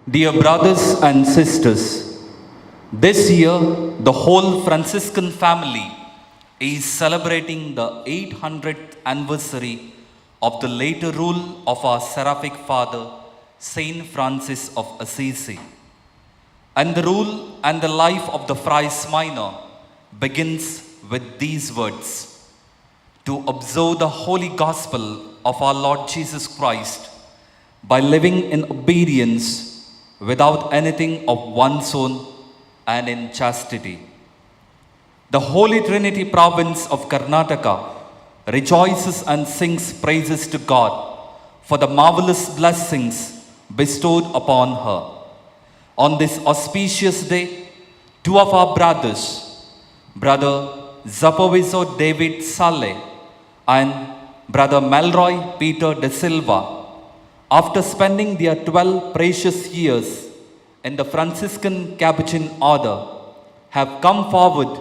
Dear brothers and sisters, this year the whole Franciscan family is celebrating the 800th anniversary of the later rule of our Seraphic Father, Saint Francis of Assisi. And the rule and the life of the Friars Minor begins with these words: to observe the holy gospel of our Lord Jesus Christ by living in obedience without anything of one's own and in chastity. The Holy Trinity province of Karnataka rejoices and sings praises to God for the marvelous blessings bestowed upon her. On this auspicious day, two of our brothers, Brother Zapoviso David Sale and Brother Melroy Peter Dsilva, after spending their 12 precious years in the Franciscan Capuchin order, have come forward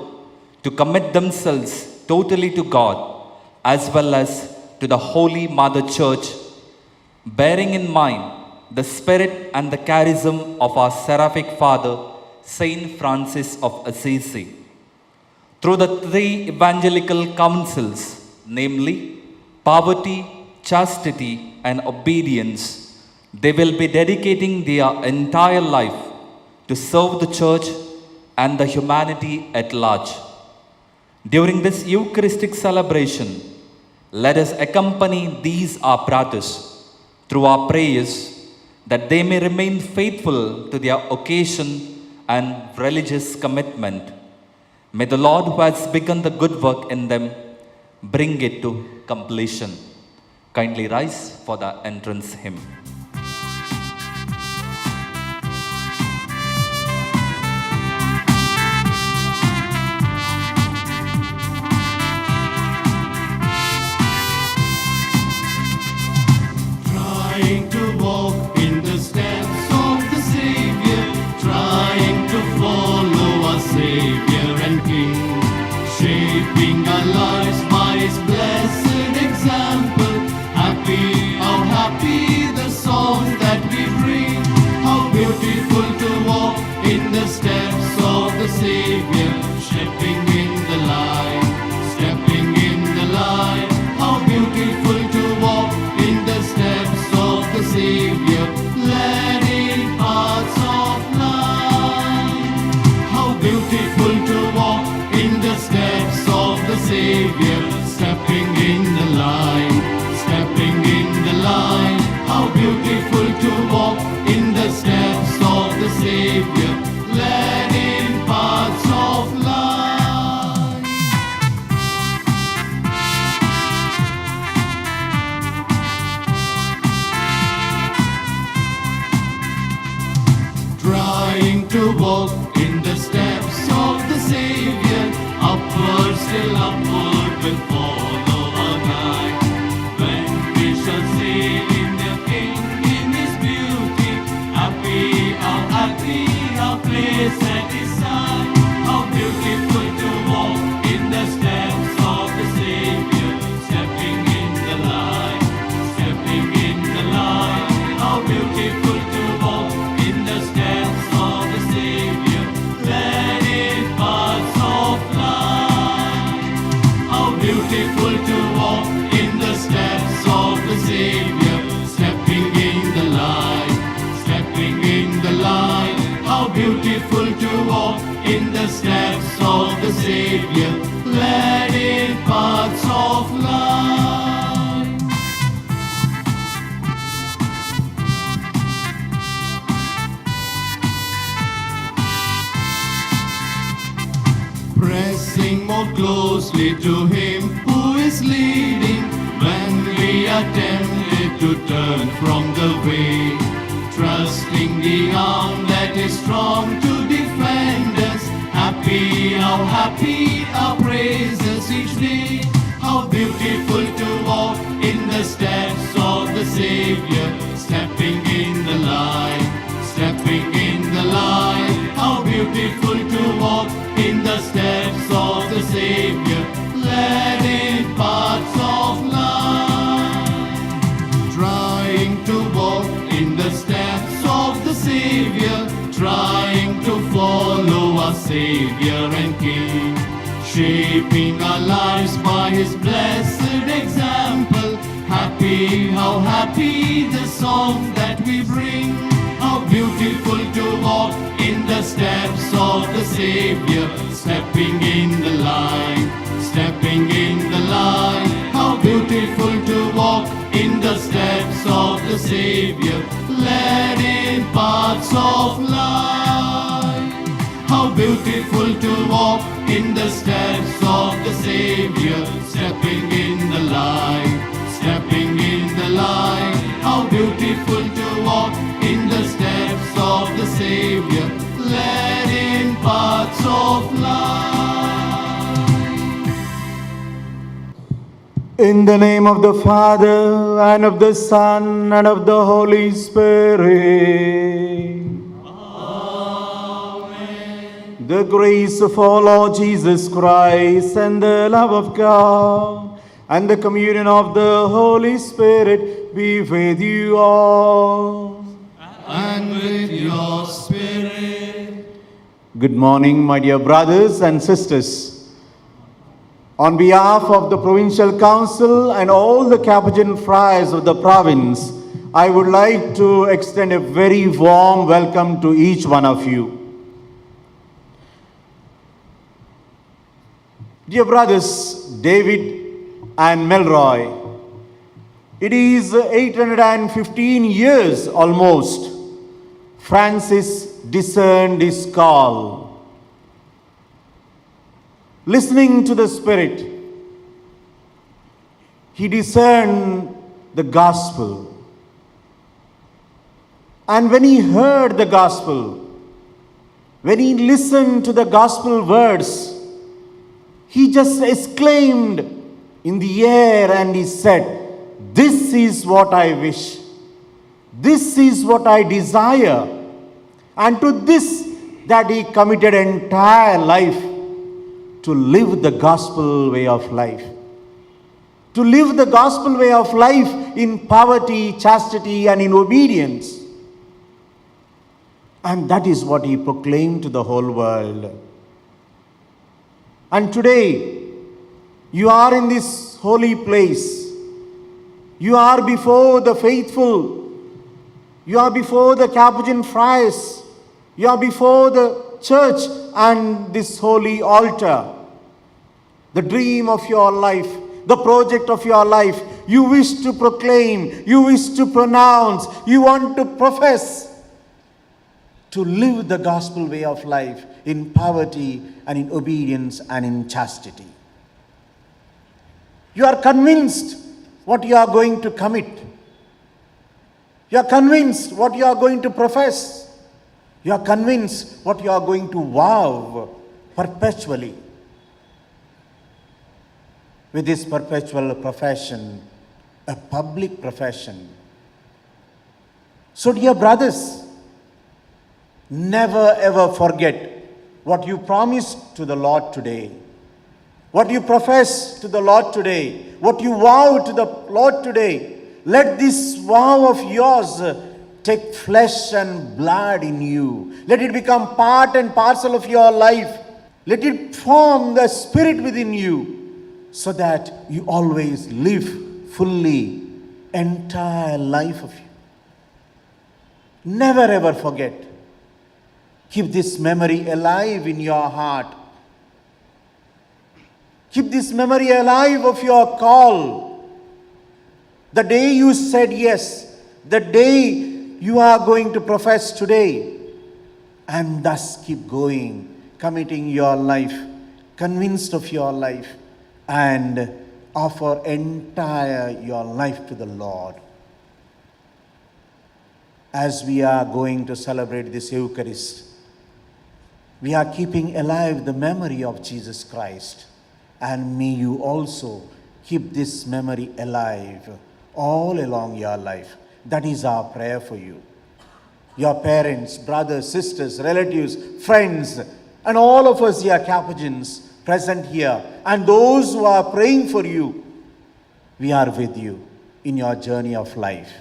to commit themselves totally to God as well as to the Holy Mother Church, bearing in mind the spirit and the charism of our Seraphic Father, Saint Francis of Assisi. Through the three evangelical counsels, namely poverty, chastity, and obedience, they will be dedicating their entire life to serve the church and the humanity at large. During this Eucharistic celebration, let us accompany these our brothers through our prayers that they may remain faithful to their occasion and religious commitment. May the Lord who has begun the good work in them bring it to completion. Kindly rise for the entrance hymn. Trying to walk in the steps of the Savior, trying to follow our Savior and King, shaping our lives by His blessed example. Happy, how happy the songs that we bring. How beautiful to walk in the steps of the Savior, stepping in the light, stepping in the light. How beautiful to walk in the steps of the Savior, led in paths of light. How beautiful to walk in the steps of the Savior, stepping in the light, stepping in the light. How beautiful to walk in the steps of the Savior, led in paths of light. Trying to walk in the steps of the Savior, upward, still upward will follow our guide. When we shall sail in the King in His beauty, happy, our place at His side. How beautiful to walk in the steps of the Savior, stepping in the light, stepping in the light. How beautiful to walk in the steps of the Savior, led in paths of light. How beautiful to walk in the steps of the Savior, stepping in the light, stepping in the light. How beautiful to walk in the steps of the Savior, led in paths of light. Pressing more closely to Him who is leading, when we are tempted to turn from the way, trusting the arm that is strong to defend us. Happy, how happy our praises each day. How beautiful to walk in the steps of the Savior, stepping in the light, stepping in the light. How beautiful to walk in the steps of the Savior, led in paths of light. Trying to walk in the steps of the Savior, trying to follow our Savior and King, shaping our lives by His blessed example. Happy, how happy the song that we bring. How beautiful to walk in the steps of the Savior, stepping in the line, stepping in the line. How beautiful to walk in the steps of the Savior, led in paths of life. How beautiful to walk in the steps of the Savior, stepping in the line, stepping in the line. How beautiful to walk in the steps of the Savior, led in paths of life. In the name of the Father, and of the Son, and of the Holy Spirit. Amen. The grace of our Lord Jesus Christ, and the love of God, and the communion of the Holy Spirit be with you all. And with your spirit. Good morning, my dear brothers and sisters. On behalf of the Provincial Council and all the Capuchin friars of the province, I would like to extend a very warm welcome to each one of you. Dear brothers David and Melroy, it is 815 years almost Francis discerned his call. Listening to the Spirit, he discerned the gospel. And when he heard the gospel, when he listened to the gospel words, he just exclaimed in the air and he said, "This is what I wish. This is what I desire." And to this that he committed entire life, to live the gospel way of life. To live the gospel way of life in poverty, chastity, and in obedience. And that is what he proclaimed to the whole world. And today, you are in this holy place. You are before the faithful. You are before the Capuchin friars. You are before the church and this holy altar. The dream of your life, the project of your life, you wish to proclaim, you wish to pronounce, you want to profess, to live the gospel way of life in poverty and in obedience and in chastity. You are convinced what you are going to commit. You are convinced what you are going to profess. You are convinced what you are going to vow perpetually. With this perpetual profession, a public profession. So dear brothers, never ever forget what you promised to the Lord today. What you profess to the Lord today. What you vow to the Lord today. Let this vow of yours take flesh and blood in you. Let it become part and parcel of your life. Let it form the spirit within you, so that you always live fully, entire life of you. Never ever forget. Keep this memory alive in your heart. Keep this memory alive of your call. The day you said yes, the day you are going to profess today, and thus keep going, committing your life, convinced of your life, and offer entire your life to the Lord. As we are going to celebrate this Eucharist, we are keeping alive the memory of Jesus Christ. And may you also keep this memory alive all along your life. That is our prayer for you. Your parents, brothers, sisters, relatives, friends, and all of us here Capuchins present here, and those who are praying for you, we are with you in your journey of life.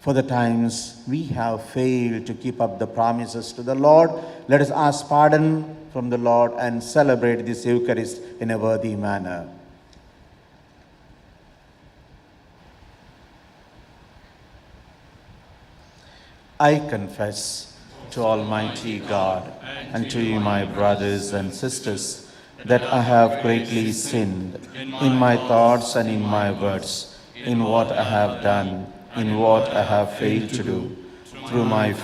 for the times we have failed to keep up the promises to the Lord. Let us ask pardon from the Lord and celebrate this Eucharist in a worthy manner. I confess to Almighty God and to you, my brothers and sisters, that I have greatly sinned in my thoughts and in my words, in what I have done, in what I have failed to do, through my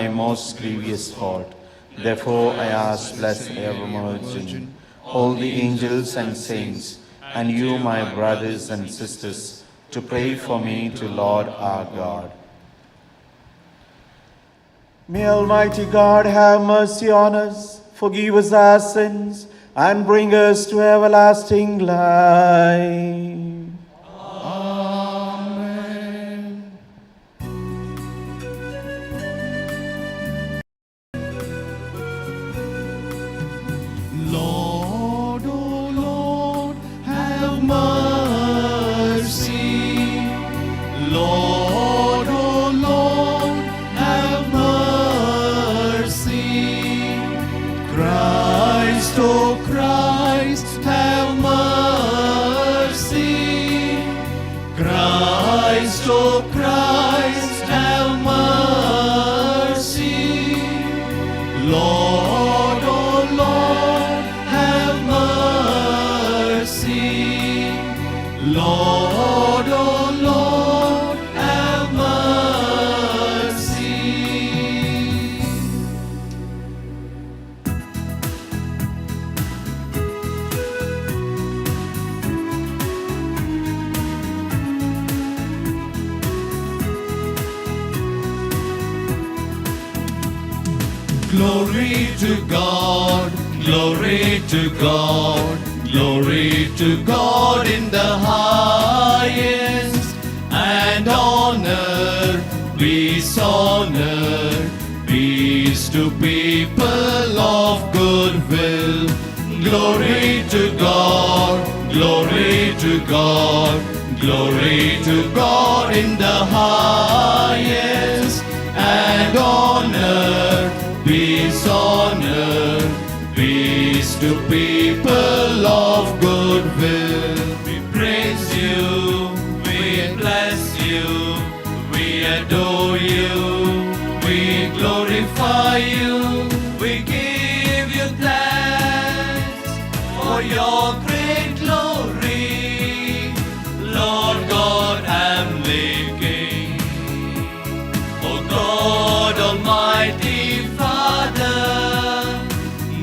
most grievous fault. Therefore I ask Blessed Ever Virgin, all the angels and saints, and you, my brothers and sisters, to pray for me to Lord our God. May Almighty God have mercy on us, forgive us our sins, and bring us to everlasting life. Amen. Lord, oh Lord, have mercy. Lord, oh Lord, have mercy. Christ, oh Christ, have mercy. Christ, oh Christ, have mercy. Lord, oh Lord, have mercy. Lord, oh Lord, have mercy. Glory to God, glory to God, glory to God in the highest, and honor, peace to people of good will. Glory to God, glory to God, glory to God in the highest, and honor, peace to people of good will. We praise you, we bless you, we adore you, we glorify you, we give you thanks for your great glory, Lord God and the King. O God Almighty Father,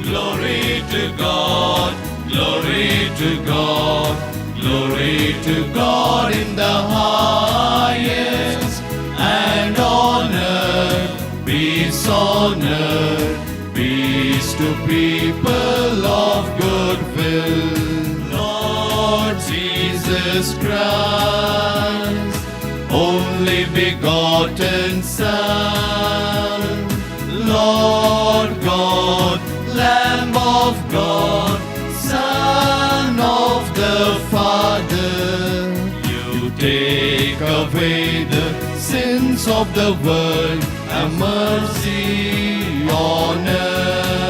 glory to God, glory to God, glory to God in the highest, and honor, peace to people of good will. Lord Jesus Christ, only begotten Son, Lord God, Lamb of God, Son of the Father, you take away the sins of the world, have mercy on us.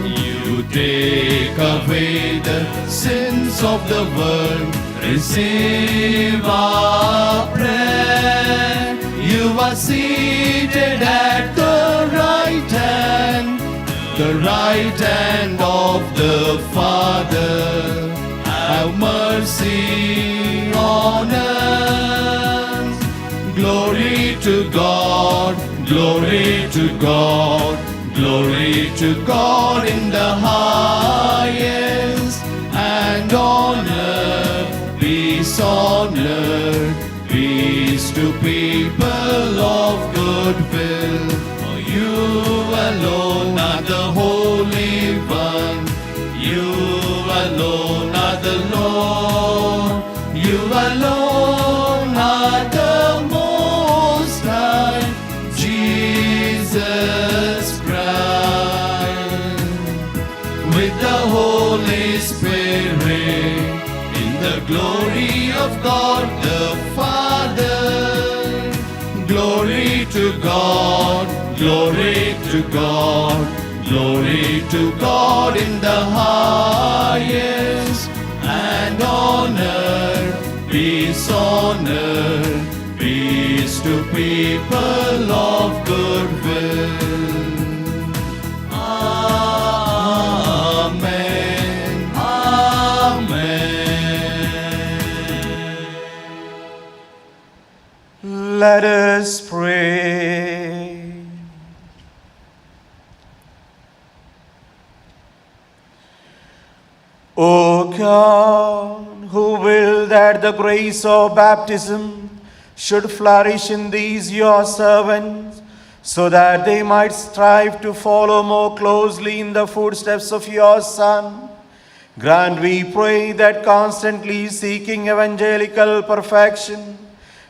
You take away the sins of the world, receive our prayer. You are seated at the right hand of the Father. Have mercy on us. Glory to God, glory to God, glory to God in the highest, and honor, peace to people of good will. For you alone are the Holy One, you alone are the Lord, you alone are the Most High, Jesus Christ, with the Holy Spirit, in the glory of God the Father. God, glory to God, glory to God in the highest, and on earth peace on earth, peace to people of good will. Amen. Amen. Let us pray. O God, who will that the grace of baptism should flourish in these your servants, so that they might strive to follow more closely in the footsteps of your Son, grant, we pray, that constantly seeking evangelical perfection,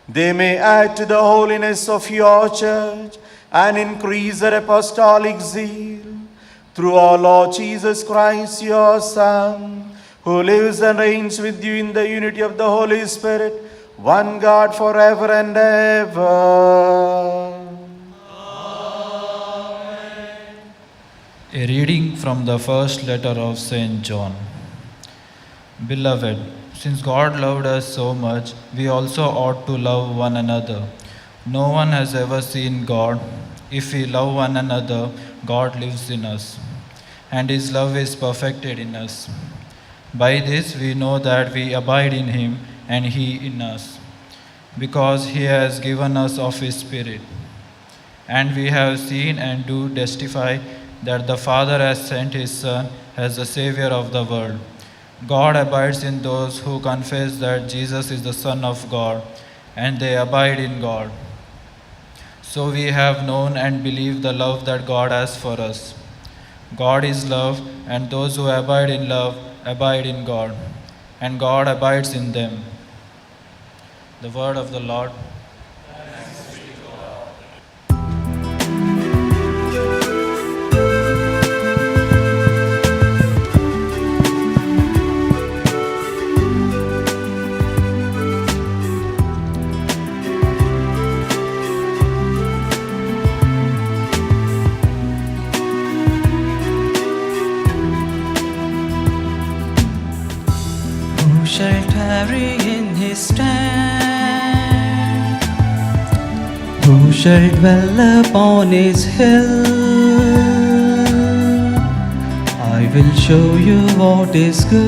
they may add to the holiness of your church and increase their apostolic zeal. Through our Lord Jesus Christ, your Son, who lives and reigns with you in the unity of the Holy Spirit, one God forever and ever. A reading from the first letter of St. John. Beloved, since God loved us so much, we also ought to love one another. No one has ever seen God. If we love one another, God lives in us, and His love is perfected in us. By this we know that we abide in Him and He in us, because He has given us of His Spirit. And we have seen and do testify that the Father has sent His Son as the Savior of the world. God abides in those who confess that Jesus is the Son of God, and they abide in God. So we have known and believed the love that God has for us. God is love, and those who abide in love abide in God, and God abides in them. The word of the Lord. Who shall tarry in His stand? Who shall dwell upon His hill? I will show you what is good,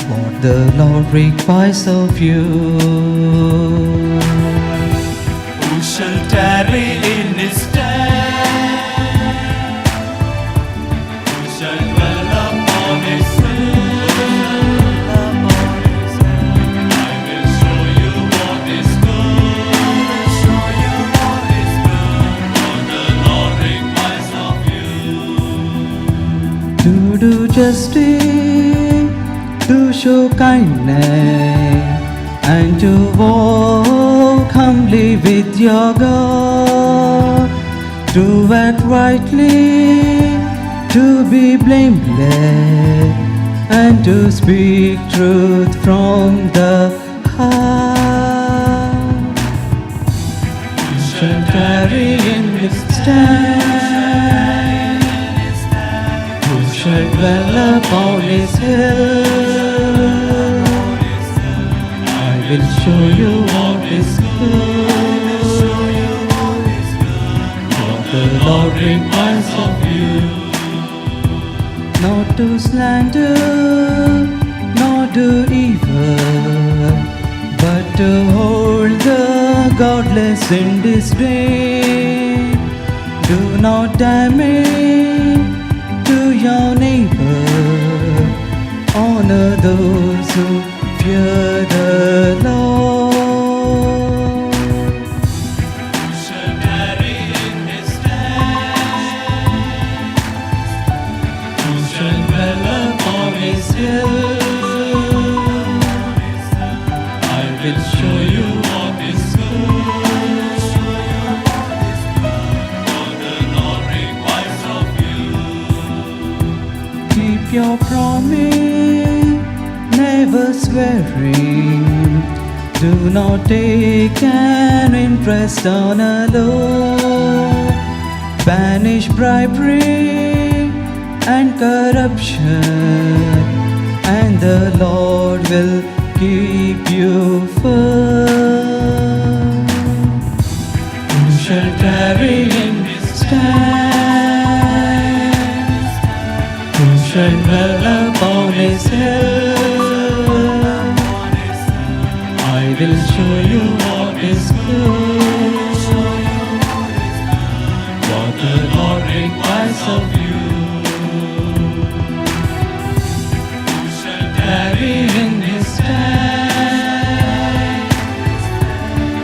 what the Lord requires of you. Who shall tarry in His stand? Who shall dwell upon His hill? I will show you what is good. What the Lord requires of you. To do justice, to show kindness, and to walk humbly with your God, to act rightly, to be blameless, and to speak truth from the heart. Who shall tarry in His stand? Who shall dwell upon His hill? I will show you what is good, what the Lord requires of you. Not to slander, nor do evil, but to hold the godless in disdain. Do not damage to your neighbor, honor those who fear the Lord. Who shall tarry in His stand? Who shall dwell upon His hill? I will show you what is good. What the Lord requires of you. Keep your promise, never swearing, Do not take an interest on a loan. Banish bribery and corruption, and the Lord will keep you firm. Who shall tarry in his stand? Who shall dwell upon his hill? I will show you what is good, what the Lord requires of you. Who shall tarry in his stand?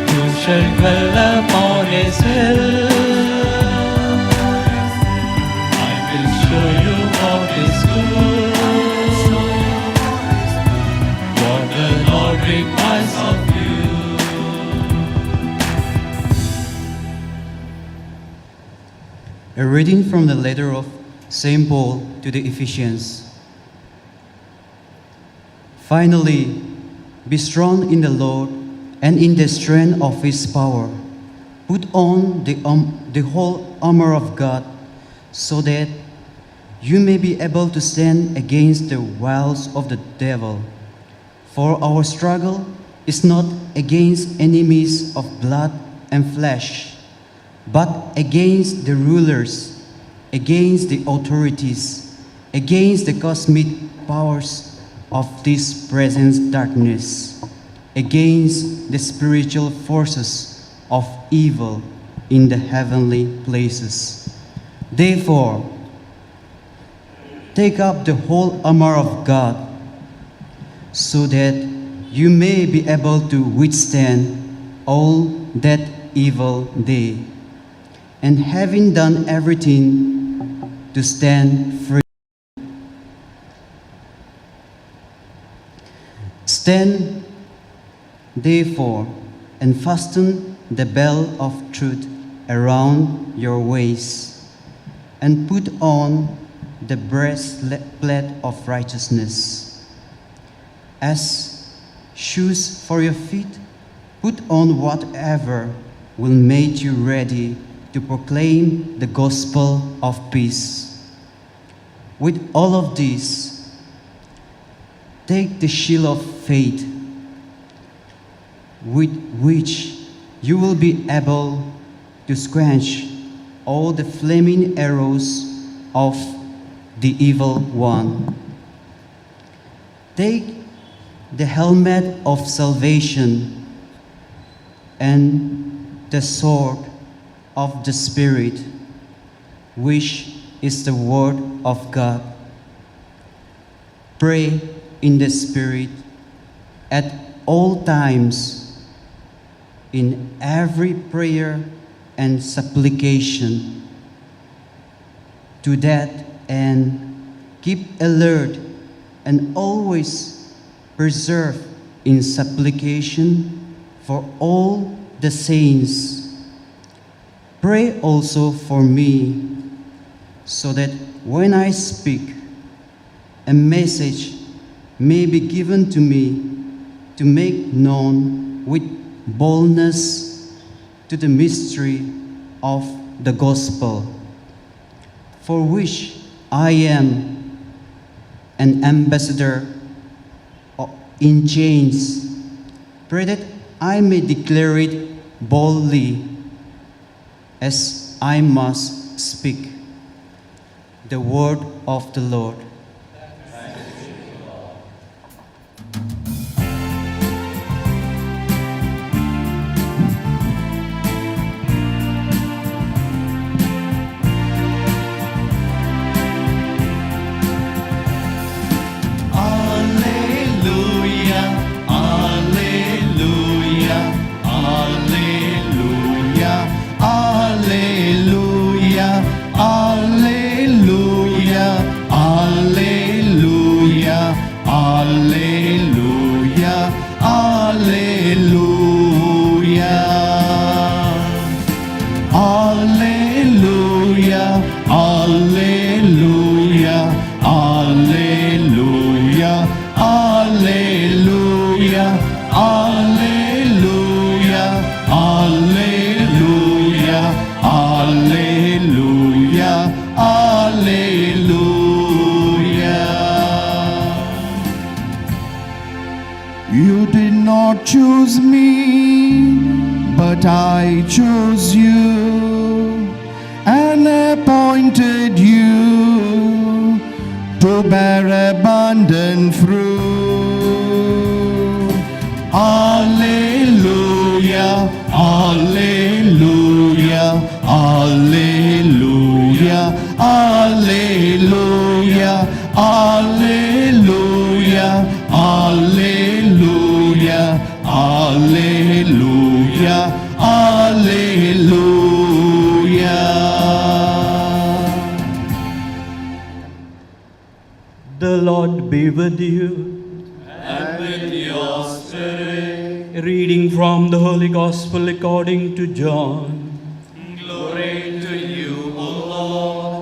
Who shall dwell upon his hill? I will show you what is good, what the Lord requires of you. A reading from the letter of St. Paul to the Ephesians. Finally, be strong in the Lord and in the strength of his power. Put on the whole armor of God, so that you may be able to stand against the wiles of the devil. For our struggle is not against enemies of blood and flesh, but against the rulers, against the authorities, against the cosmic powers of this present darkness, against the spiritual forces of evil in the heavenly places. Therefore, take up the whole armor of God, so that you may be able to withstand all that evil day. And having done everything, to stand free. Stand, therefore, and fasten the belt of truth around your waist, and put on the breastplate of righteousness. As shoes for your feet, put on whatever will make you ready to proclaim the gospel of peace. With all of this, take the shield of faith, with which you will be able to quench all the flaming arrows of the evil one. Take the helmet of salvation and the sword of the Spirit, which is the Word of God. Pray in the Spirit at all times, in every prayer and supplication. To that end, keep alert and always persevere in supplication for all the saints. Pray also for me, so that when I speak, a message may be given to me to make known with boldness to the mystery of the gospel, for which I am an ambassador in chains. Pray that I may declare it boldly, as I must speak the word of the Lord. Alleluia, alleluia, alleluia. You did not choose me, but I chose you and appointed you to bear abundant fruit. Alleluia, alleluia, alleluia, alleluia, alleluia, alleluia, alleluia, alleluia. The Lord be with you. And with your spirit, Reading from the Holy Gospel according to John. glory to you, O Lord.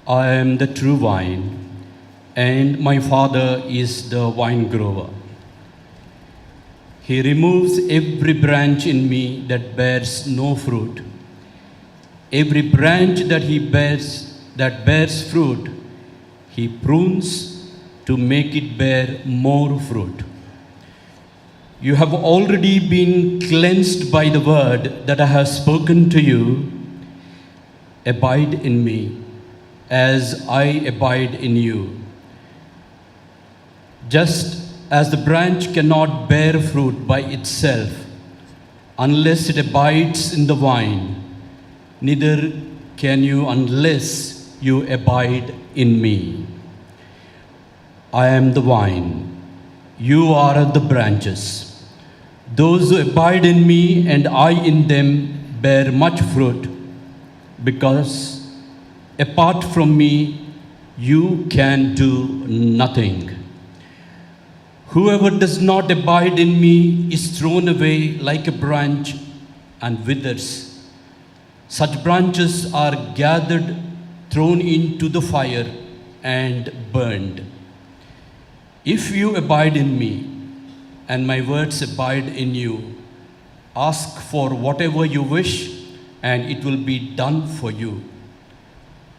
I am the true vine, and my Father is the vine grower. He removes every branch in me that bears no fruit. Every branch that bears fruit, he prunes to make it bear more fruit. You have already been cleansed by the word that I have spoken to you. Abide in me, as I abide in you. Just as the branch cannot bear fruit by itself unless it abides in the vine, neither can you unless you abide in me. I am the vine, you are the branches. Those who abide in me and I in them bear much fruit, because apart from me, you can do nothing. Whoever does not abide in me is thrown away like a branch and withers. Such branches are gathered, thrown into the fire, and burned. If you abide in me, and my words abide in you, ask for whatever you wish, and it will be done for you.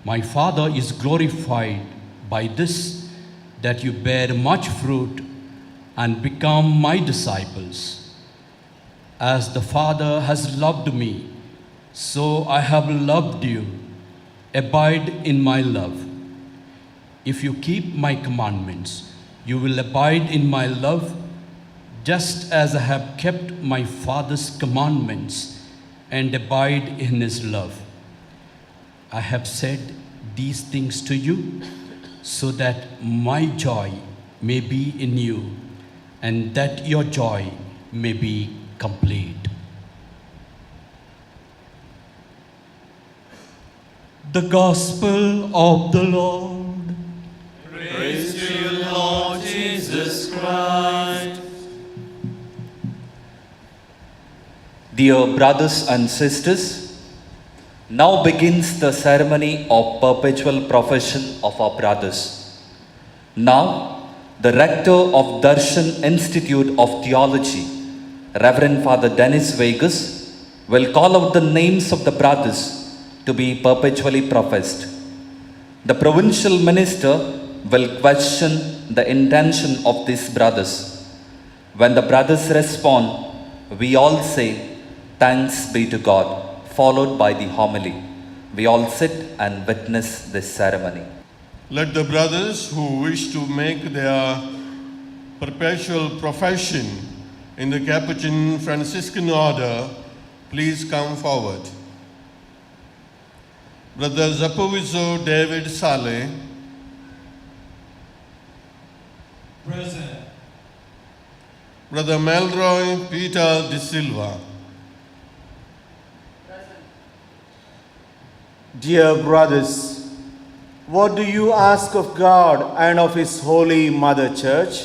My Father is glorified by this, that you bear much fruit and become my disciples. As the Father has loved me, so I have loved you. Abide in my love. If you keep my commandments, you will abide in my love, just as I have kept my Father's commandments and abide in his love. I have said these things to you, so that my joy may be in you, and that your joy may be complete. The Gospel of the Lord. Praise to you, Lord Jesus Christ. Dear brothers and sisters, now begins the ceremony of perpetual profession of our brothers. Now, the rector of Darshan Institute of Theology, Reverend Father Dennis Vegas, will call out the names of the brothers to be perpetually professed. The provincial minister will question the intention of these brothers. When the brothers respond, we all say, "Thanks be to God," followed by the homily. We all sit and witness this ceremony. Let the brothers who wish to make their perpetual profession in the Capuchin Franciscan order please come forward. Brother Zapovizo David Saleh. Present. Brother Melroy Peter Dsilva. Dear brothers, what do you ask of God and of His Holy Mother Church?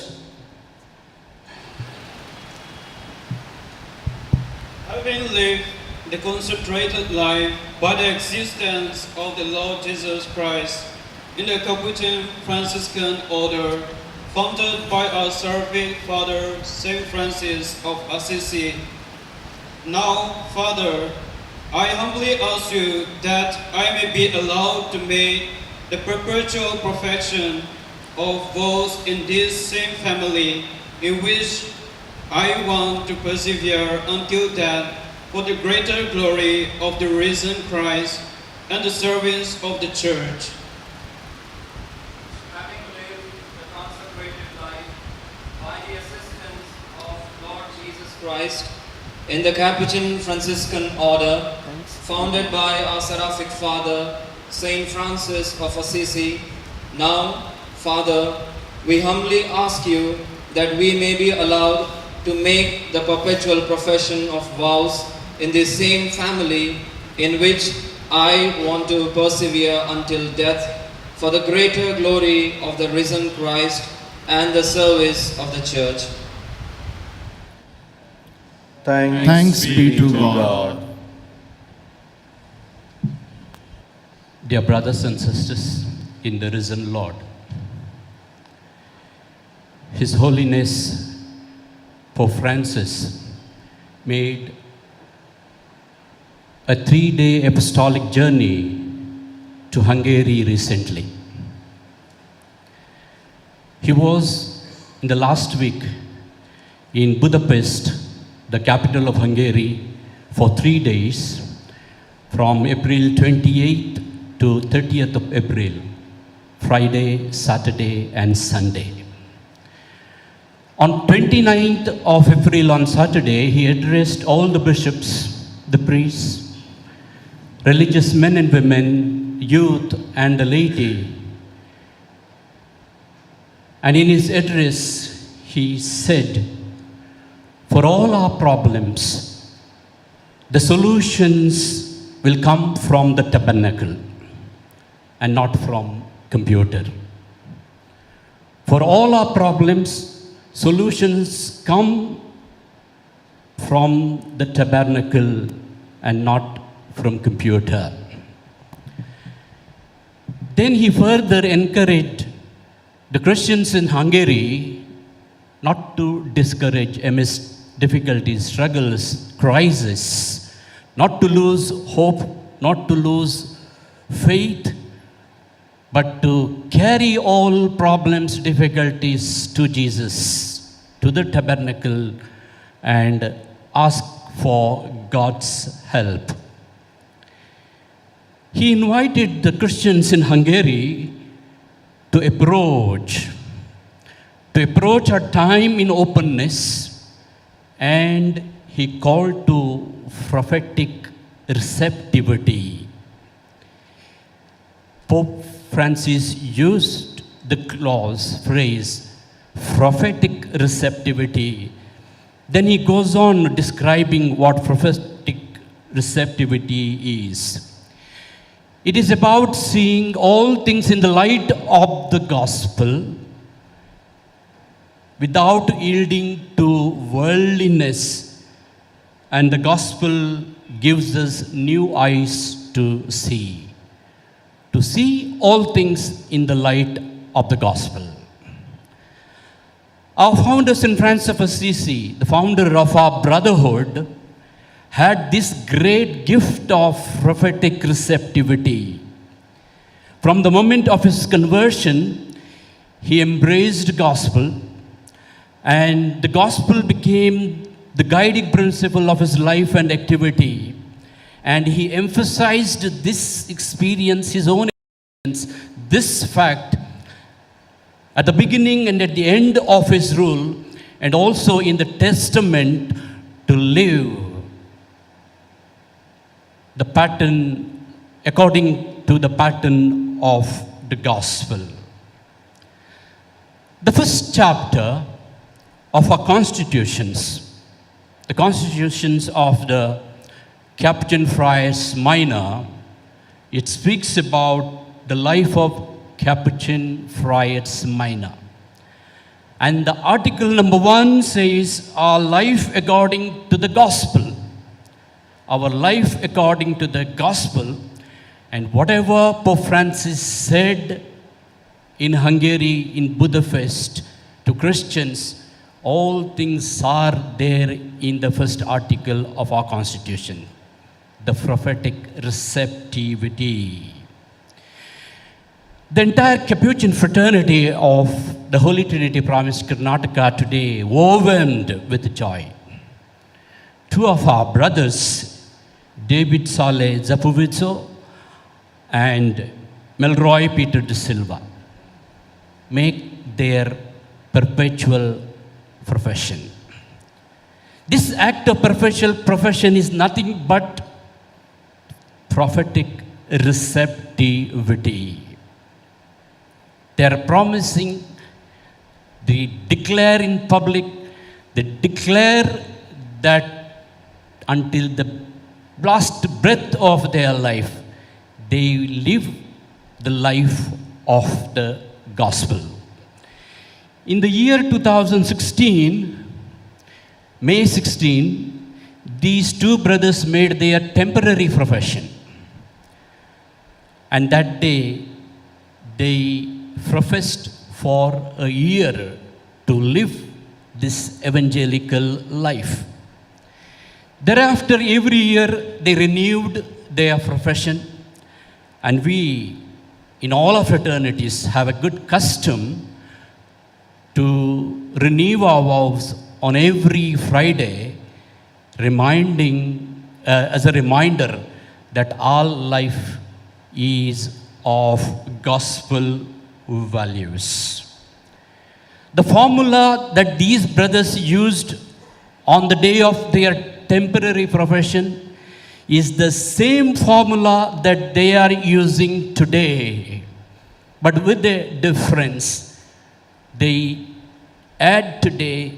Having lived the concentrated life by the existence of the Lord Jesus Christ in the Capuchin Franciscan order, founded by our Seraphic Father Saint Francis of Assisi. Now, Father, I humbly ask you that I may be allowed to make the perpetual perfection of those in this same family in which I want to persevere until death for the greater glory of the risen Christ and the service of the Church. Having lived the consecrated life by the assistance of Lord Jesus Christ in the Capuchin Franciscan order, founded by our Seraphic Father, Saint Francis of Assisi, now, Father, we humbly ask you that we may be allowed to make the perpetual profession of vows in this same family in which I want to persevere until death for the greater glory of the risen Christ and the service of the Church. Thanks be to God. Dear brothers and sisters in the risen Lord, His Holiness Pope Francis made a 3-day apostolic journey to Hungary recently. He was in the last week in Budapest, the capital of Hungary, for 3 days from April 28th to 30th of April, Friday, Saturday and Sunday. On 29th of April, on Saturday, he addressed all the bishops, the priests, religious men and women, youth and the laity. And in his address, he said, for all our problems, the solutions will come from the tabernacle and not from computer. For all our problems, solutions come from the tabernacle and not from computer. Then he further encouraged the Christians in Hungary not to discourage amidst difficulties, struggles, crisis, not to lose hope, not to lose faith, but to carry all problems, difficulties to Jesus, to the tabernacle, and ask for God's help. He invited the Christians in Hungary to approach our time in openness, and he called to prophetic receptivity. Pope Francis used the phrase, prophetic receptivity. Then he goes on describing what prophetic receptivity is. It is about seeing all things in the light of the gospel without yielding to worldliness, and the gospel gives us new eyes to see all things in the light of the gospel. Our founder, St. Francis of Assisi, the founder of our brotherhood, had this great gift of prophetic receptivity. From the moment of his conversion, he embraced the gospel, and the gospel became the guiding principle of his life and activity. And he emphasized this experience, his own experience, this fact, at the beginning and at the end of his rule, and also in the testament, to live the pattern, according to the pattern of the gospel. The first chapter of our constitutions, the constitutions of the Capuchin Friars Minor, it speaks about the life of Capuchin Friars Minor. And the article number 1 says, our life according to the gospel. our life according to the gospel, and whatever Pope Francis said in Hungary, in Budapest, to Christians, all things are there in the first article of our constitution, the prophetic receptivity. The entire Capuchin fraternity of the Holy Trinity Province Karnataka today overwhelmed with joy. Two of our brothers, David Sale Zapovico and Melroy Peter Dsilva, make their perpetual profession. This act of perpetual profession is nothing but prophetic receptivity. They are promising, they declare in public, they declare that until the last breath of their life, they live the life of the gospel. In the year 2016, May 16, these two brothers made their temporary profession. And that day, they professed for a year to live this evangelical life. Thereafter, every year, they renewed their profession. And we, in all of fraternities, have a good custom to renew our vows on every Friday, reminding, as a reminder that all life is of gospel values. The formula that these brothers used on the day of their temporary profession is the same formula that they are using today, but with a difference. They add today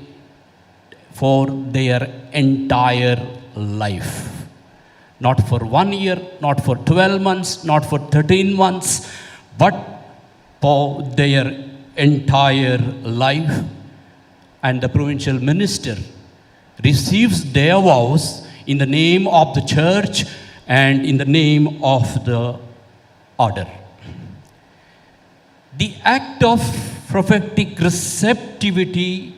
for their entire life. Not for 1 year, not for 12 months, not for 13 months, but for their entire life. And the provincial minister receives their vows in the name of the church and in the name of the order. The act of prophetic receptivity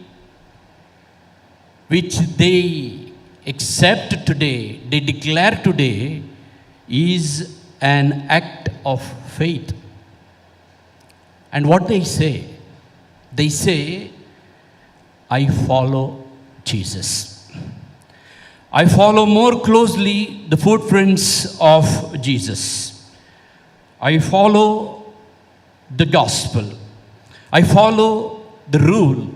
which they accept today, they declare today, is an act of faith. And what they say? They say, I follow Jesus. I follow more closely the footprints of Jesus. I follow the gospel. I follow the rule.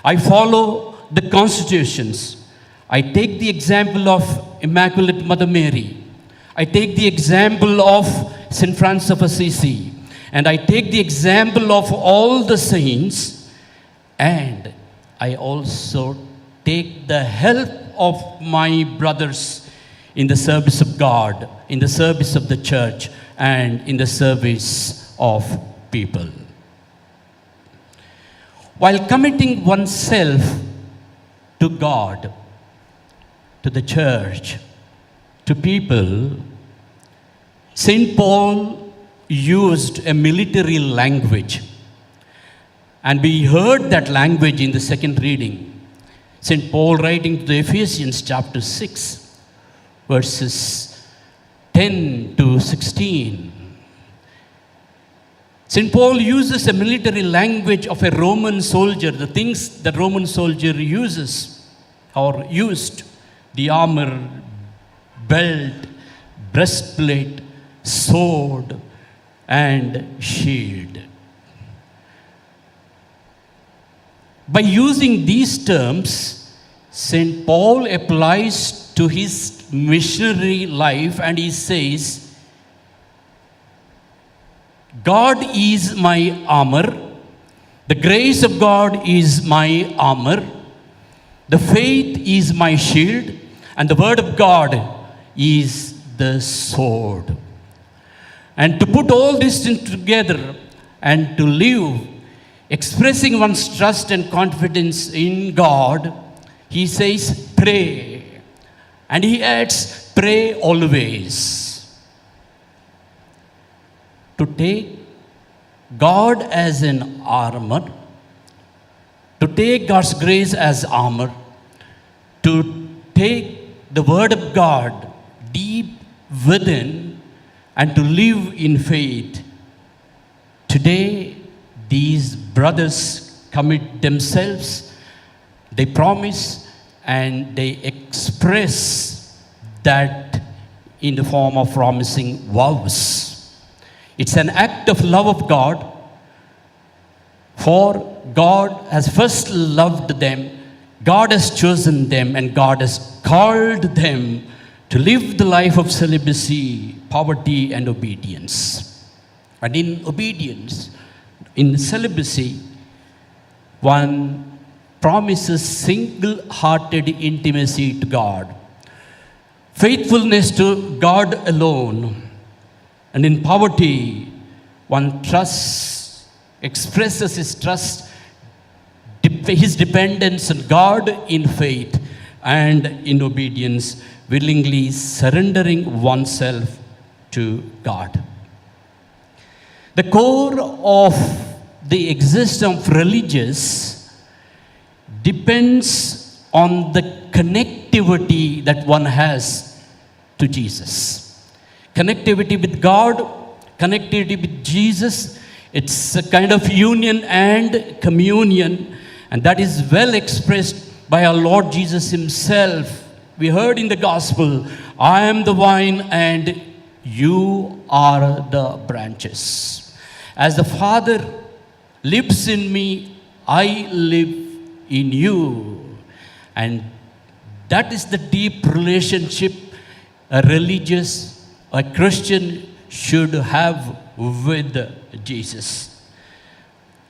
I follow the constitutions. I take the example of Immaculate Mother Mary. I take the example of St. Francis of Assisi. And I take the example of all the saints. And I also take the help of my brothers in the service of God, in the service of the church, and in the service of people. While committing oneself to God, to the church, to people, St. Paul used a military language. And we heard that language in the second reading. St. Paul writing to the Ephesians chapter 6, verses 10 to 16. St. Paul uses a military language of a Roman soldier, the things that Roman soldier uses or used: the armor, belt, breastplate, sword, and shield. By using these terms, St. Paul applies to his missionary life, and he says, God is my armor, the grace of God is my armor, the faith is my shield, and the word of God is the sword. And to put all this together and to live expressing one's trust and confidence in God, he says, pray. And he adds, pray always. To take God as an armor, to take God's grace as armor, to take the Word of God deep within and to live in faith. Today, these brothers commit themselves, they promise, and they express that in the form of promising vows. It's an act of love of God, for God has first loved them, God has chosen them, and God has called them to live the life of celibacy, poverty, and obedience. And in obedience, in celibacy, one promises single-hearted intimacy to God, faithfulness to God alone. And in poverty, one trusts, expresses his trust, his dependence on God in faith, and in obedience, willingly surrendering oneself to God. The core of the existence of religious depends on the connectivity that one has to Jesus. Connectivity with God, connectivity with Jesus, it's a kind of union and communion, and that is well expressed by our Lord Jesus himself. We heard in the gospel, I am the vine and you are the branches. As the Father lives in me, I live in you. And that is the deep relationship a religious, a Christian should have with Jesus.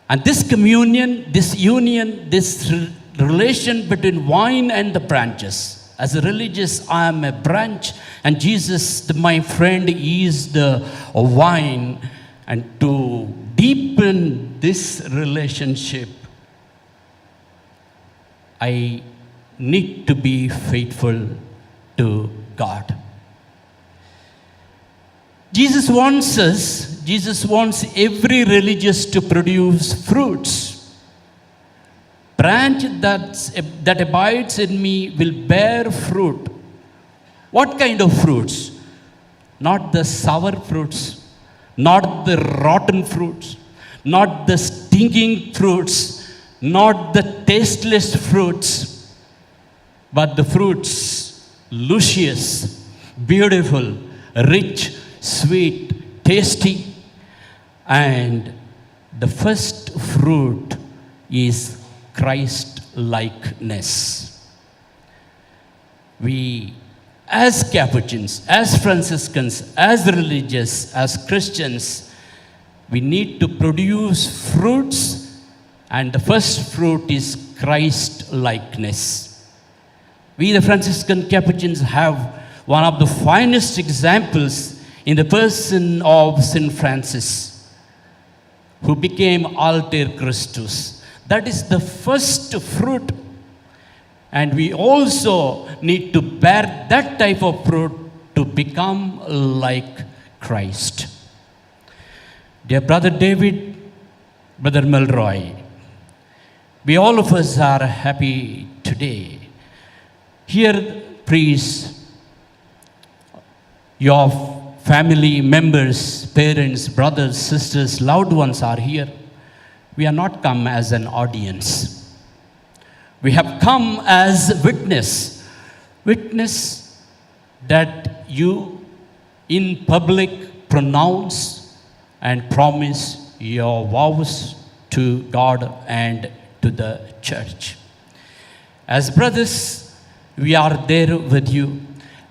And this communion, this union, this relation between vine and the branches. As a religious, I am a branch, and Jesus, my friend, is the vine. And to deepen this relationship, I need to be faithful to God. Jesus wants every religious to produce fruits. Branch that abides in me will bear fruit. What kind of fruits? Not the sour fruits, not the rotten fruits, not the stinking fruits, not the tasteless fruits, but the fruits luscious, beautiful, rich, sweet, tasty. And the first fruit is Christ-likeness. We, as Capuchins, as Franciscans, as religious, as Christians, we need to produce fruits, and the first fruit is Christ-likeness. We, the Franciscan Capuchins, have one of the finest examples in the person of St. Francis, who became Alter Christus. That is the first fruit. And we also need to bear that type of fruit to become like Christ. Dear Brother David, Brother Melroy, we all of us are happy today. Here, priests, your family members, parents, brothers, sisters, loved ones are here. We are not come as an audience. We have come as witness that you in public pronounce and promise your vows to God and to the church. As brothers, we are there with you.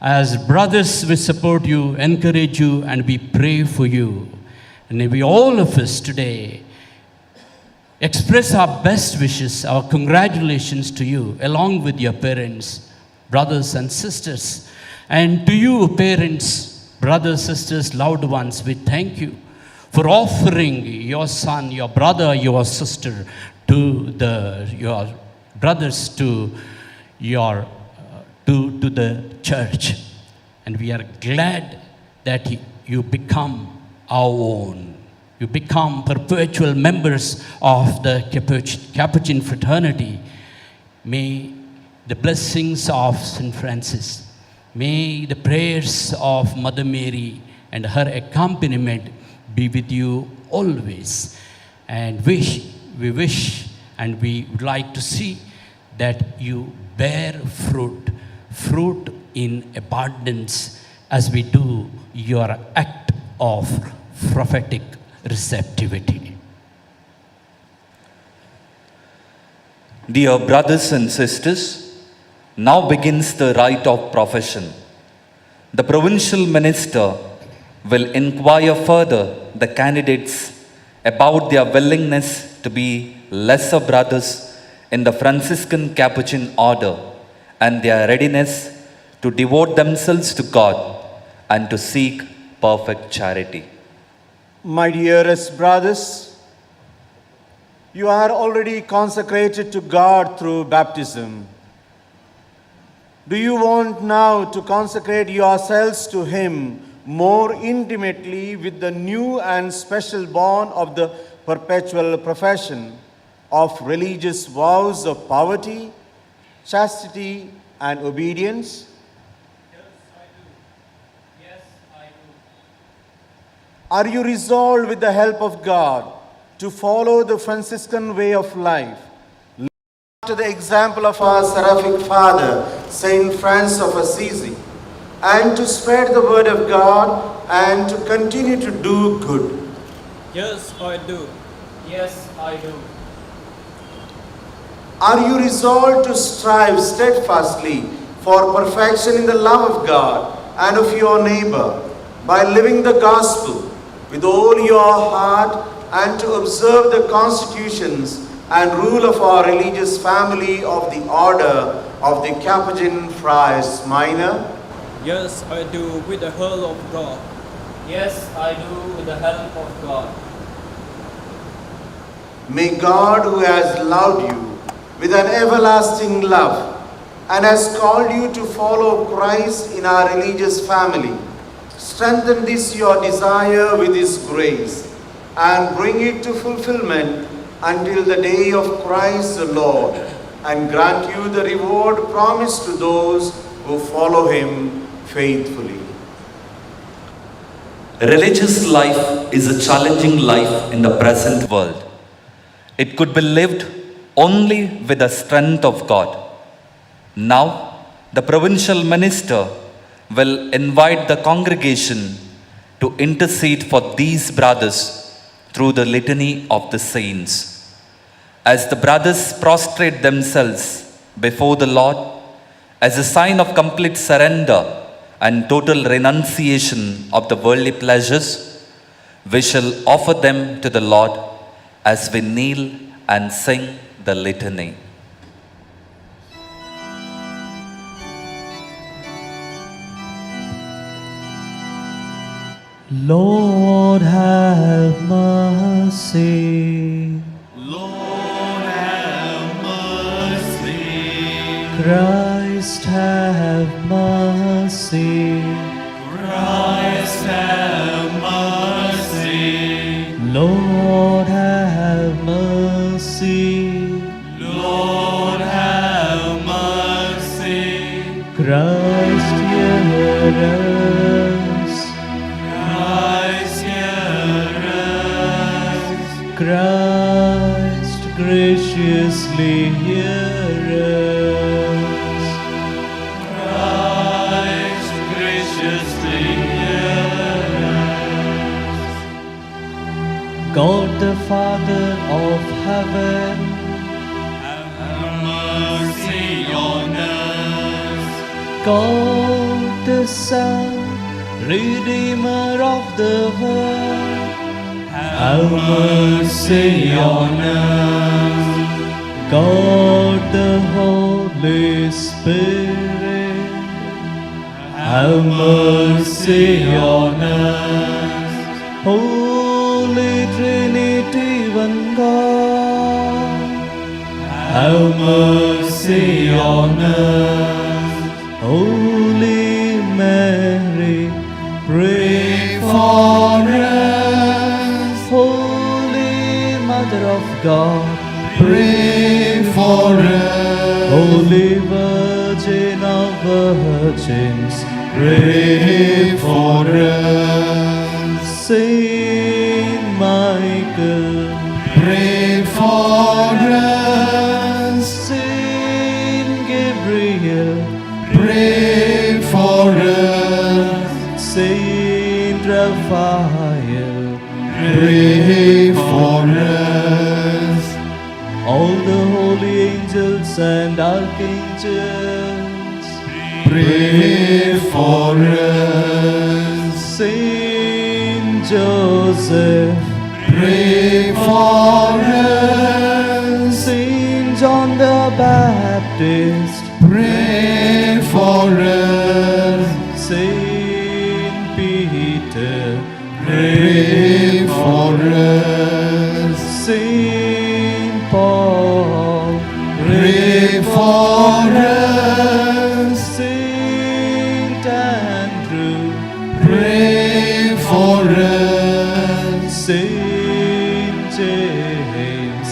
As brothers, we support you, encourage you, and we pray for you. And we all of us today express our best wishes, our congratulations to you, along with your parents, brothers and sisters. And to you, parents, brothers, sisters, loved ones, we thank you for offering your son, your brother, your sister to your brothers, to the church. And we are glad that you become our own. You become perpetual members of the Capuchin fraternity. May the blessings of St. Francis, may the prayers of Mother Mary and her accompaniment be with you always. And we wish and we would like to see that you bear fruit in abundance as we do your act of prophetic receptivity. Dear brothers and sisters, now begins the rite of profession. The provincial minister will inquire further the candidates about their willingness to be lesser brothers in the Franciscan Capuchin order and their readiness to devote themselves to God and to seek perfect charity. My dearest brothers, you are already consecrated to God through baptism. Do you want now to consecrate yourselves to Him more intimately with the new and special bond of the perpetual profession of religious vows of poverty, chastity, and obedience? Are you resolved with the help of God to follow the Franciscan way of life, after the example of our seraphic father, Saint Francis of Assisi, and to spread the word of God and to continue to do good? Yes, I do. Yes, I do. Are you resolved to strive steadfastly for perfection in the love of God and of your neighbor by living the gospel with all your heart and to observe the constitutions and rule of our religious family of the order of the Capuchin Friars Minor? Yes, I do, with the help of God. Yes, I do, with the help of God. May God, who has loved you with an everlasting love and has called you to follow Christ in our religious family, strengthen this your desire with His grace and bring it to fulfillment until the day of Christ the Lord, and grant you the reward promised to those who follow Him faithfully. Religious life is a challenging life in the present world. It could be lived only with the strength of God. Now, the provincial minister will invite the congregation to intercede for these brothers through the litany of the saints. As the brothers prostrate themselves before the Lord as a sign of complete surrender and total renunciation of the worldly pleasures, we shall offer them to the Lord as we kneel and sing the litany. Lord, have mercy. Lord have mercy. Christ, have mercy. Christ have mercy. Lord, have mercy. Lord have mercy. Christ, hear us. Christ hear us. Christ, graciously hear us. Christ graciously hear us. God the Father of heaven, Have mercy on us. God the Son, Redeemer of the world, Have mercy on us. God the Holy Spirit, Have mercy on us. Holy Trinity, one God, Have mercy on us. Holy Mary, for us. Holy Mother of God, Pray for us. Holy Virgin of Virgins, Pray for us. Saint Michael, Pray for us. Saint Gabriel, Pray for us. Saint Raphael, Pray for us. all the holy angels and archangels, Pray for us. Saint Joseph, Pray for us. Saint John the Baptist, Pray for us. Saint Peter, Pray for us. Saint Paul, Pray for us. Saint Andrew, Pray for us. Saint James,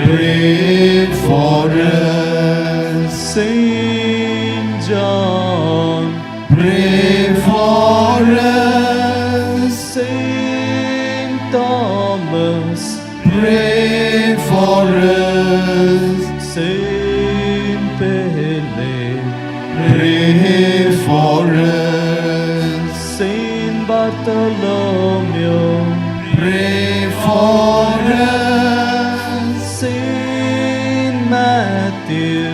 Pray for us. Saint John, Pray for us. Saint Thomas, Pray for us. Saint Philip, Pray for us. Saint Bartholomew, Pray for us. Saint Matthew,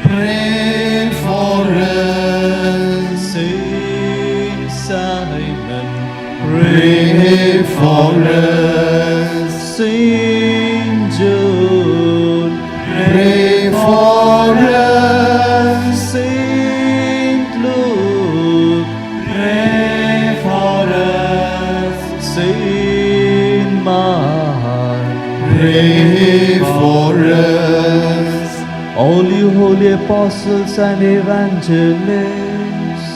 Pray for us. Saint Simon, Pray for us. Saint Jude, Pray for us. Saint Luke, Pray for us. Saint Mark, Pray for us. all you holy apostles and evangelists,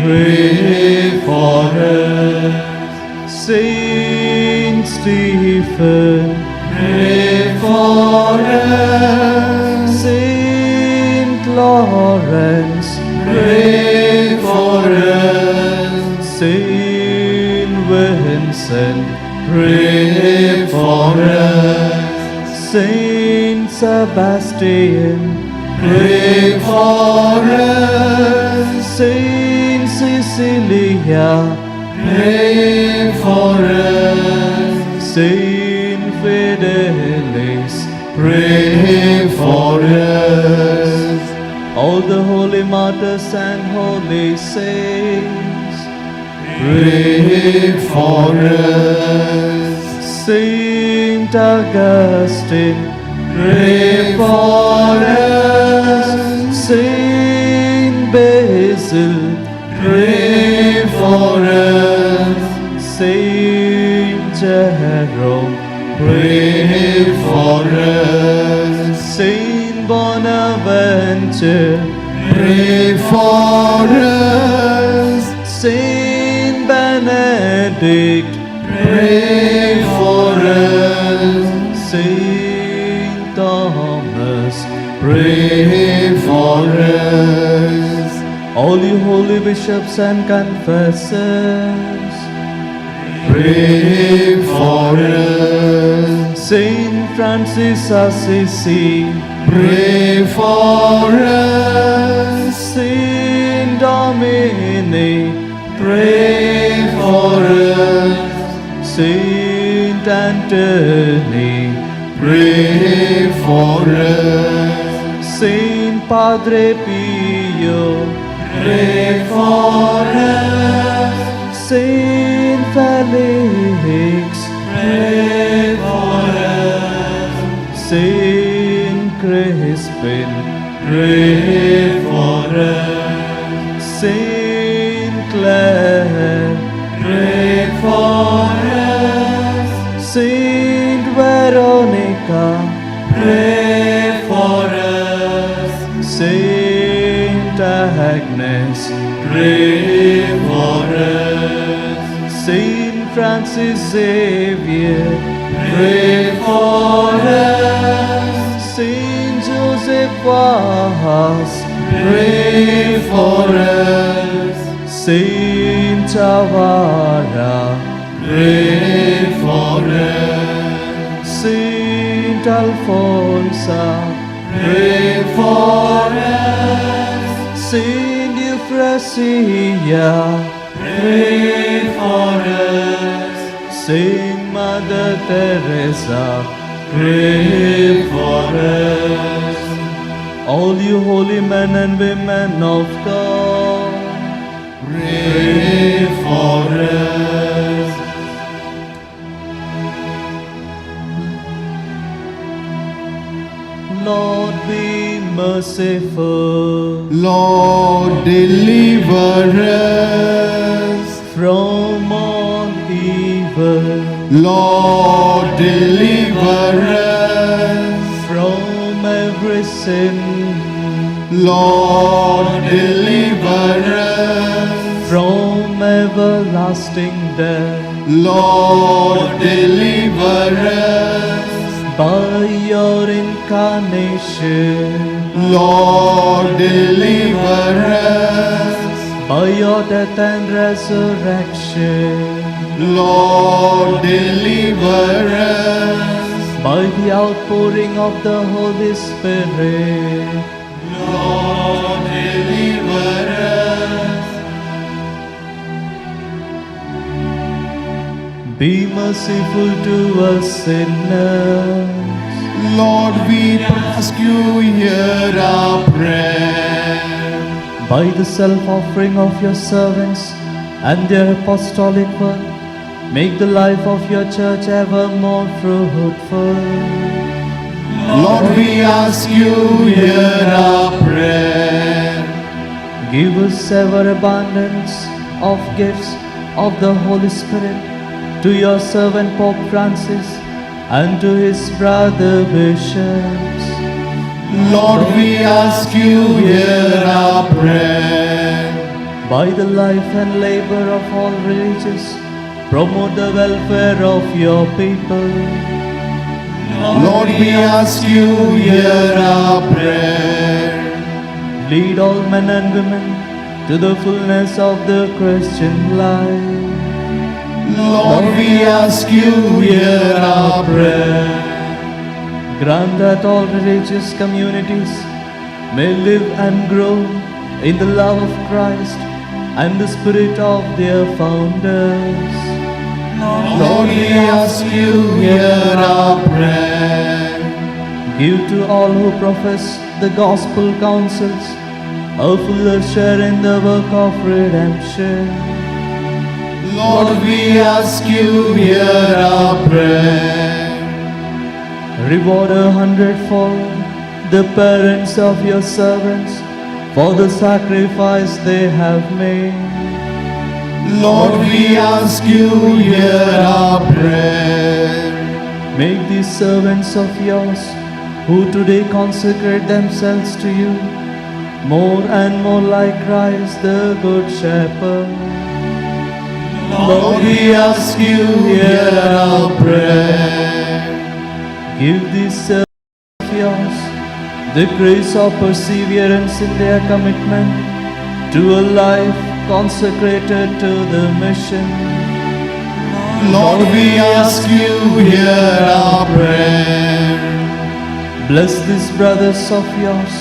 Pray for us. Saint Stephen, Pray for us. Saint Lawrence, Pray for us. Saint Vincent, Pray for us. Saint Sebastian, Pray for us. Saint Cecilia, Pray for us. Saint Fidelis, Pray for us. all the holy martyrs and holy saints, Pray for us. Saint Augustine, Pray for us. Saint Basil, Pray for us. Saint Jerome, Pray for us. Saint Bonaventure, Pray for us. Saint Benedict, Pray for us. Saint Thomas, Pray for us. all you holy bishops and confessors, Pray for us. Saint Francis Assisi, Pray for us. Saint Dominic, Pray for us. Saint Anthony, Pray for us. Saint Padre Pio, Pray for us. Saint Felix, Pray for us. Saint Crispin, Pray for us. Saint Clare, Pray for us. Saint Veronica, Pray for us. Saint Agnes, Pray for us. Saint Francis Xavier, pray for us. Saint Joseph Vaz, pray for us. Saint Chavara, pray for us. Saint Alfonso, pray for us. Saint Euphrasia, pray for us. Saint Mother Teresa, pray for us. All you holy men and women of God, Pray for us. Lord be merciful. Lord, deliver us. From all evil, Lord, deliver us. from every sin, Lord, deliver us. from everlasting death. Lord, deliver us. By your incarnation, Lord, deliver us. by your death and resurrection, Lord, deliver us. by the outpouring of the Holy Spirit, Lord, deliver us. be merciful to us sinners. Lord, we ask you, hear our prayer. By the self-offering of your servants and their apostolic work, make the life of your church ever more fruitful. Lord, we ask you, hear our prayer. Give us ever abundance of gifts of the Holy Spirit to your servant Pope Francis and to his brother bishops. Lord, we ask you, hear our prayer. By the life and labor of all religious, promote the welfare of your people. Lord, we ask you, hear our prayer. Lead all men and women to the fullness of the Christian life. Lord, we ask you, hear our prayer. Grant that all religious communities may live and grow in the love of Christ and the spirit of their founders. Lord, we ask you, hear our prayer. Give to all who profess the gospel counsels a fuller share in the work of redemption. Lord, we ask you, hear our prayer. Reward 100-fold the parents of your servants for the sacrifice they have made. Lord, we ask you, hear our prayer. Make these servants of yours who today consecrate themselves to you more and more like Christ the Good Shepherd. Lord, we ask you, hear our prayer. Give these servants of yours the grace of perseverance in their commitment to a life consecrated to the mission. Lord, we ask you, hear our prayer. Bless these brothers of yours.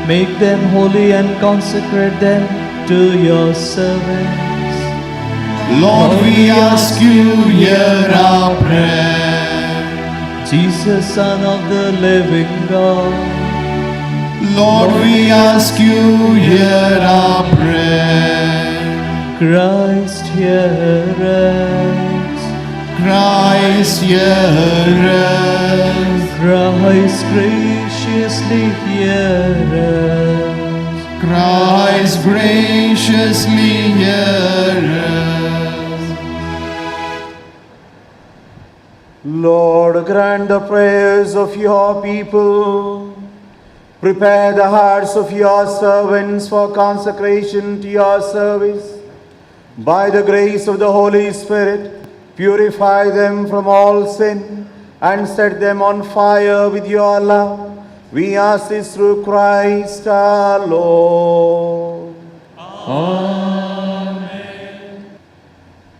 Make them holy and consecrate them to your service. Lord, we ask you, hear our prayer. Jesus, Son of the living God, Lord, we ask you, hear our prayer. Christ, hear us. Christ, hear us. Christ, graciously hear us. Christ, graciously hear us. Lord, grant the prayers of your people. Prepare the hearts of your servants for consecration to your service. By the grace of the Holy Spirit, purify them from all sin and set them on fire with your love. We ask this through Christ our Lord.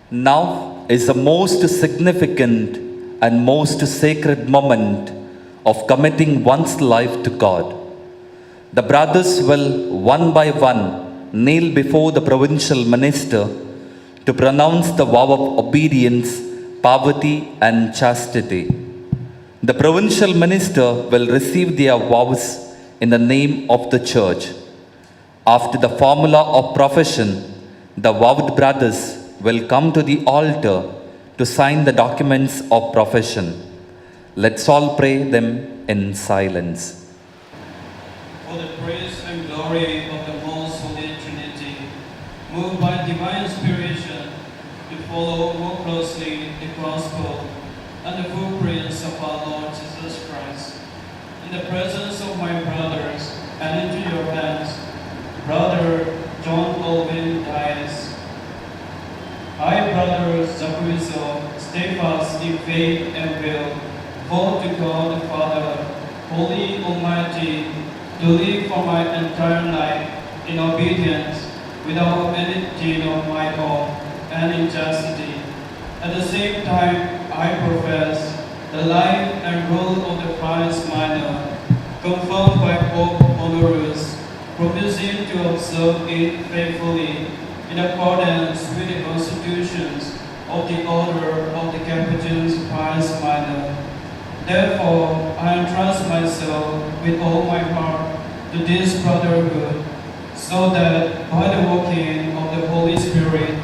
Now is the most significant and most sacred moment of committing one's life to God. The brothers will, one by one, kneel before the provincial minister to pronounce the vow of obedience, poverty, and chastity. The provincial minister will receive their vows in the name of the church. After the formula of profession, the vowed brothers will come to the altar to sign the documents of profession. Let's all pray them in silence. For the praise and glory of the Most Holy Trinity, moved by divine inspiration to follow more closely the gospel and the footprints of our Lord Jesus Christ, in the presence of my brothers and into your hands, Brother John Alvin Dias. I, Brother Zapuizo, steadfast in faith and will, vow to God the Father, Holy Almighty, to live for my entire life in obedience, without any deed of my own, and in chastity. At the same time, I profess the life and rule of the Friars Minor, confirmed by Pope Honorius, promising to observe it faithfully in accordance with the constitutions of the Order of the Capuchin Friars Minor. Therefore, I entrust myself with all my heart to this brotherhood, so that by the working of the Holy Spirit,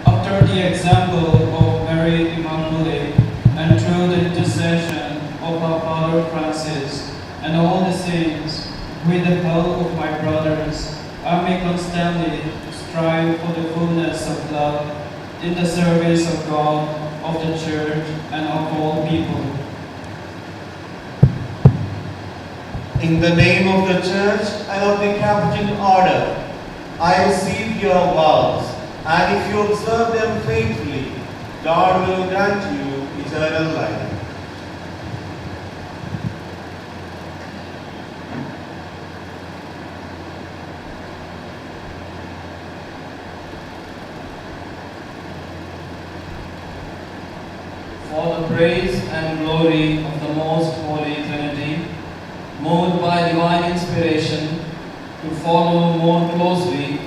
after the example of Mary Immaculate, and through the intercession of our Father Francis and all the saints, with the help of my brothers, I may constantly strive for the fullness of love in the service of God, of the Church, and of all people. In the name of the Church and of the Capuchin Order, I receive your vows, and if you observe them faithfully, God will grant you eternal life. For the praise and glory of the Most Holy Trinity, moved by divine inspiration to follow more closely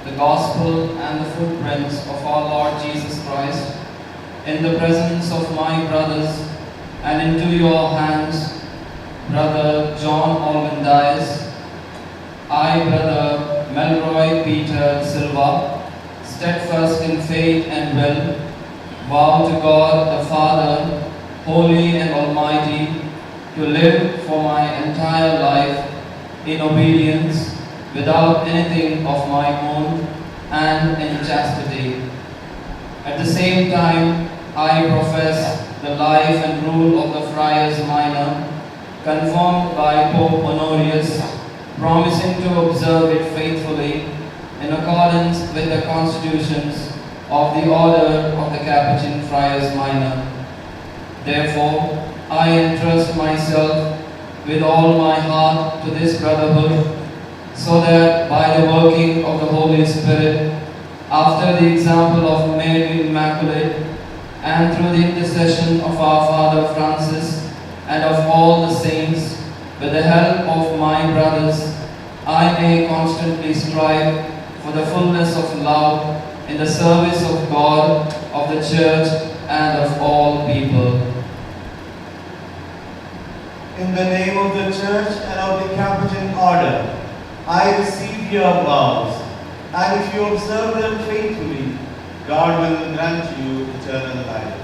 the gospel and the footprints of our Lord Jesus Christ, in the presence of my brothers and into your hands, Brother John Alvin Dias, I, Brother Melroy Peter Dsilva, steadfast in faith and will, vow to God the Father, Holy and Almighty, to live for my entire life in obedience, without anything of my own, and in chastity. At the same time, I profess the life and rule of the Friars Minor, confirmed by Pope Honorius, promising to observe it faithfully in accordance with the constitutions of the Order of the Capuchin Friars Minor. Therefore, I entrust myself with all my heart to this brotherhood, so that by the working of the Holy Spirit, after the example of Mary Immaculate, and through the intercession of our Father Francis and of all the saints, with the help of my brothers, I may constantly strive for the fullness of love in the service of God, of the Church, and of all people. In the name of the Church and of the Capuchin Order, I receive your vows, and if you observe them faithfully, God will grant you eternal life.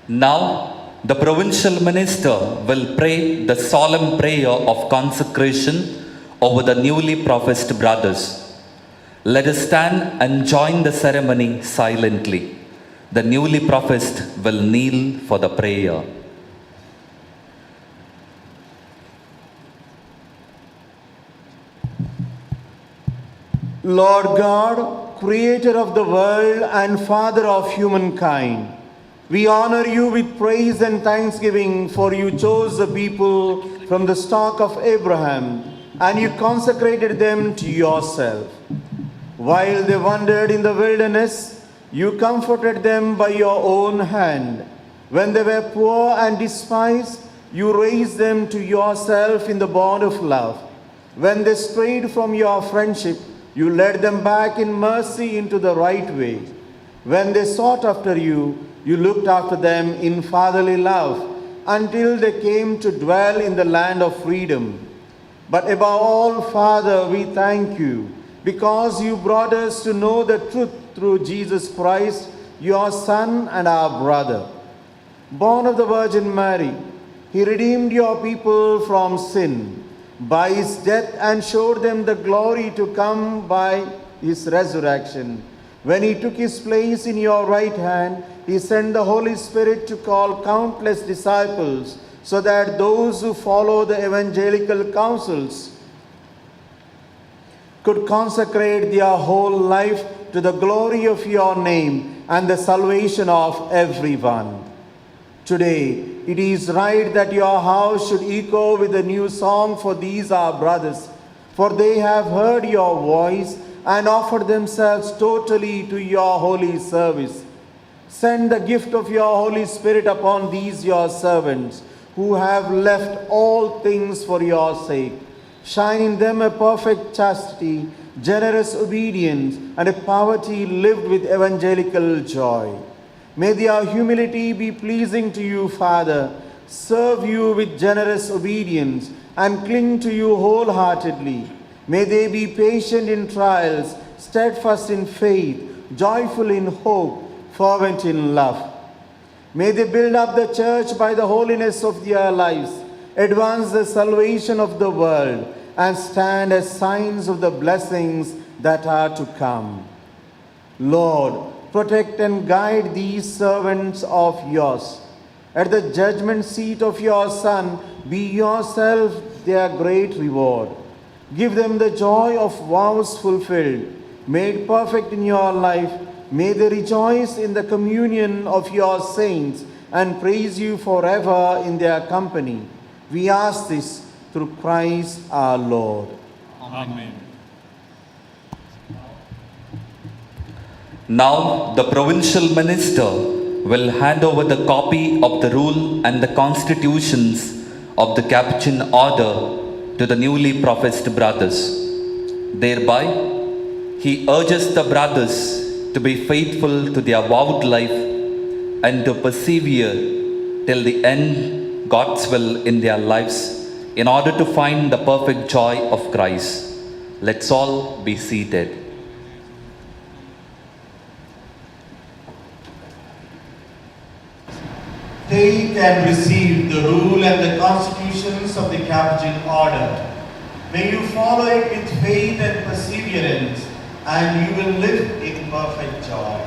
Now, the provincial minister will pray the solemn prayer of consecration over the newly professed brothers. Let us stand and join the ceremony silently. The newly professed will kneel for the prayer. Lord God, creator of the world and father of humankind, we honor you with praise and thanksgiving, for you chose the people from the stock of Abraham and you consecrated them to yourself. While they wandered in the wilderness, you comforted them by your own hand. When they were poor and despised, you raised them to yourself in the bond of love. When they strayed from your friendship, you led them back in mercy into the right way. When they sought after you, you looked after them in fatherly love until they came to dwell in the land of freedom. But above all, Father, we thank you because you brought us to know the truth through Jesus Christ, your Son and our brother. Born of the Virgin Mary, he redeemed your people from sin by his death and showed them the glory to come by his resurrection. When he took his place in your right hand, he sent the Holy Spirit to call countless disciples so that those who follow the evangelical counsels could consecrate their whole life to the glory of your name and the salvation of everyone. Today, it is right that your house should echo with a new song for these our brothers, for they have heard your voice and offered themselves totally to your holy service. Send the gift of your Holy Spirit upon these your servants, who have left all things for your sake. Shine in them a perfect chastity, generous obedience, and a poverty lived with evangelical joy. May their humility be pleasing to you, Father, serve you with generous obedience, and cling to you wholeheartedly. May they be patient in trials, steadfast in faith, joyful in hope, fervent in love. May they build up the church by the holiness of their lives, advance the salvation of the world, and stand as signs of the blessings that are to come. Lord, protect and guide these servants of yours. At the judgment seat of your Son, be yourself their great reward. Give them the joy of vows fulfilled, made perfect in your life. May they rejoice in the communion of your saints and praise you forever in their company. We ask this through Christ our Lord. Amen. Now the provincial minister will hand over the copy of the rule and the constitutions of the Capuchin order to the newly professed brothers. Thereby, he urges the brothers to be faithful to their vowed life and to persevere till the end God's will in their lives in order to find the perfect joy of Christ. Let's all be seated. Take and receive the rule and the constitutions of the Capuchin order. May you follow it with faith and perseverance, and you will live in perfect joy.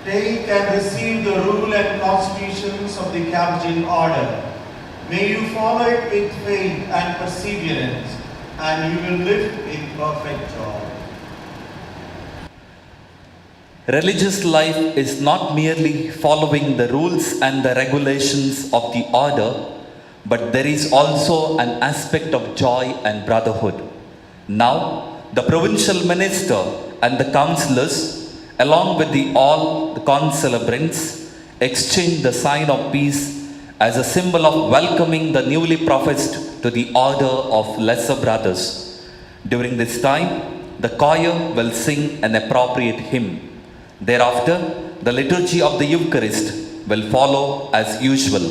Take and receive the rule and constitutions of the Capuchin order. May you follow it with faith and perseverance, and you will live in perfect joy. Religious life is not merely following the rules and the regulations of the order, but there is also an aspect of joy and brotherhood. Now, the provincial minister and the councillors, along with all the concelebrants, exchange the sign of peace as a symbol of welcoming the newly professed to the order of lesser brothers. During this time, the choir will sing an appropriate hymn. Thereafter, the liturgy of the Eucharist will follow as usual.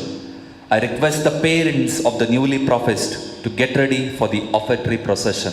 I request the parents of the newly professed to get ready for the offertory procession.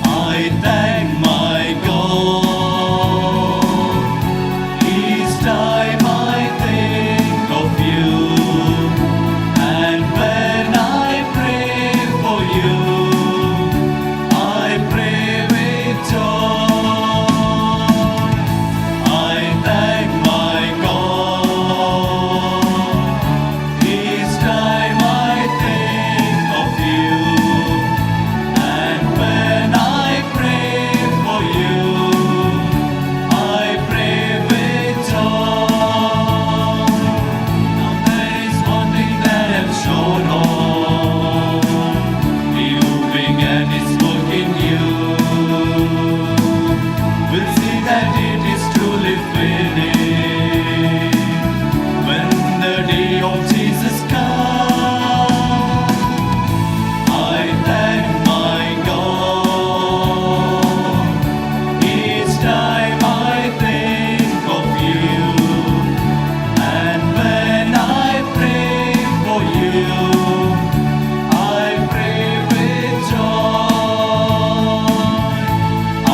I thank my God. Each time I think of you, and when I pray for you, I pray with joy. I thank my God. Each time I think of you, and when I pray for you, I pray with joy. Now there is one thing that I'm sure of, you began His work in you. We'll see that it is truly finished when the day of Jesus comes. I thank my God. Each time I think of you, and when I pray for you, I pray with joy. I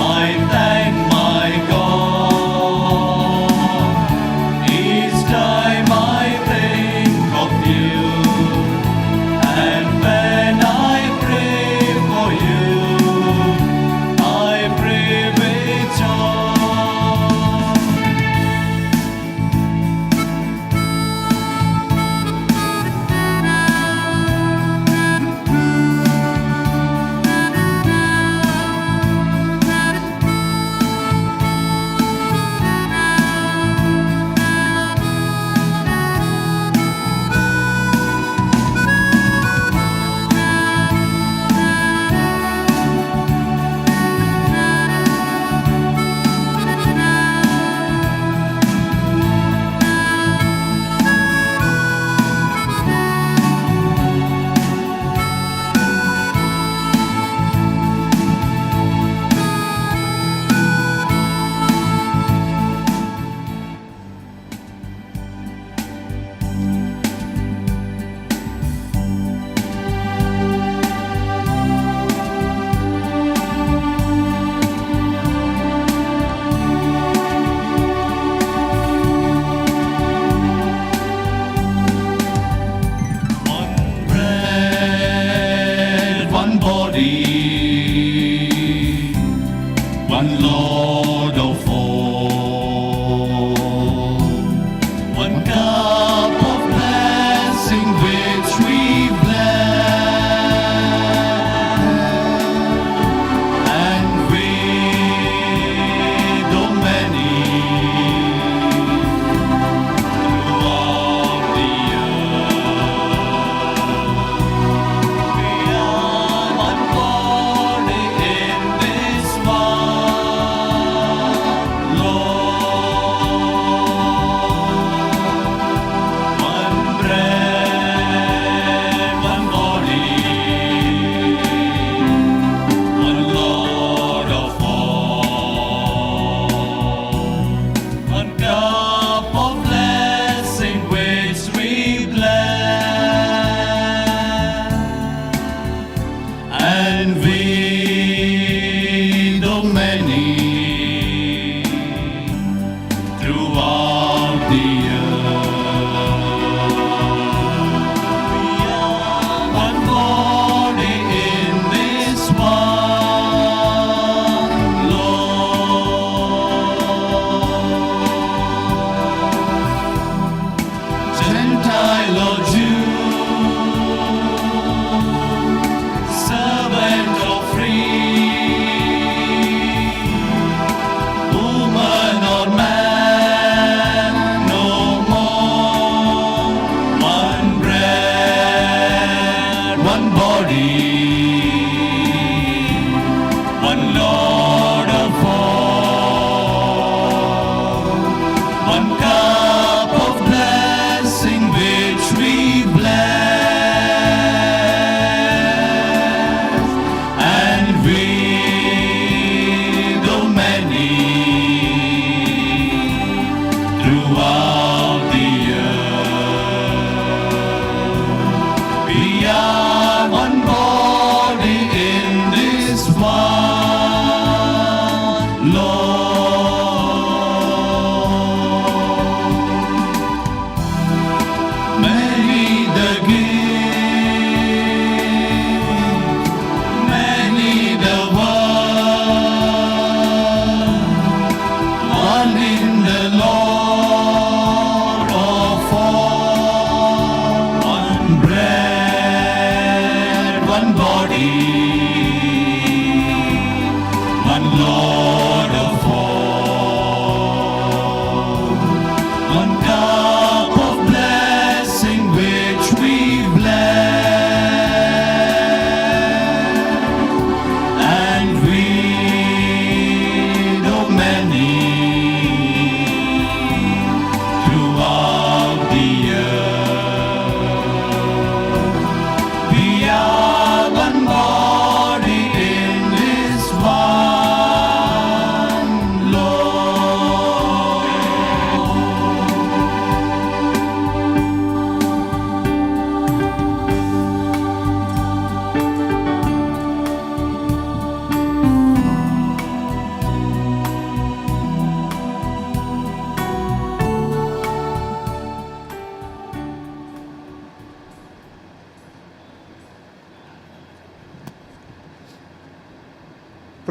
thank my God.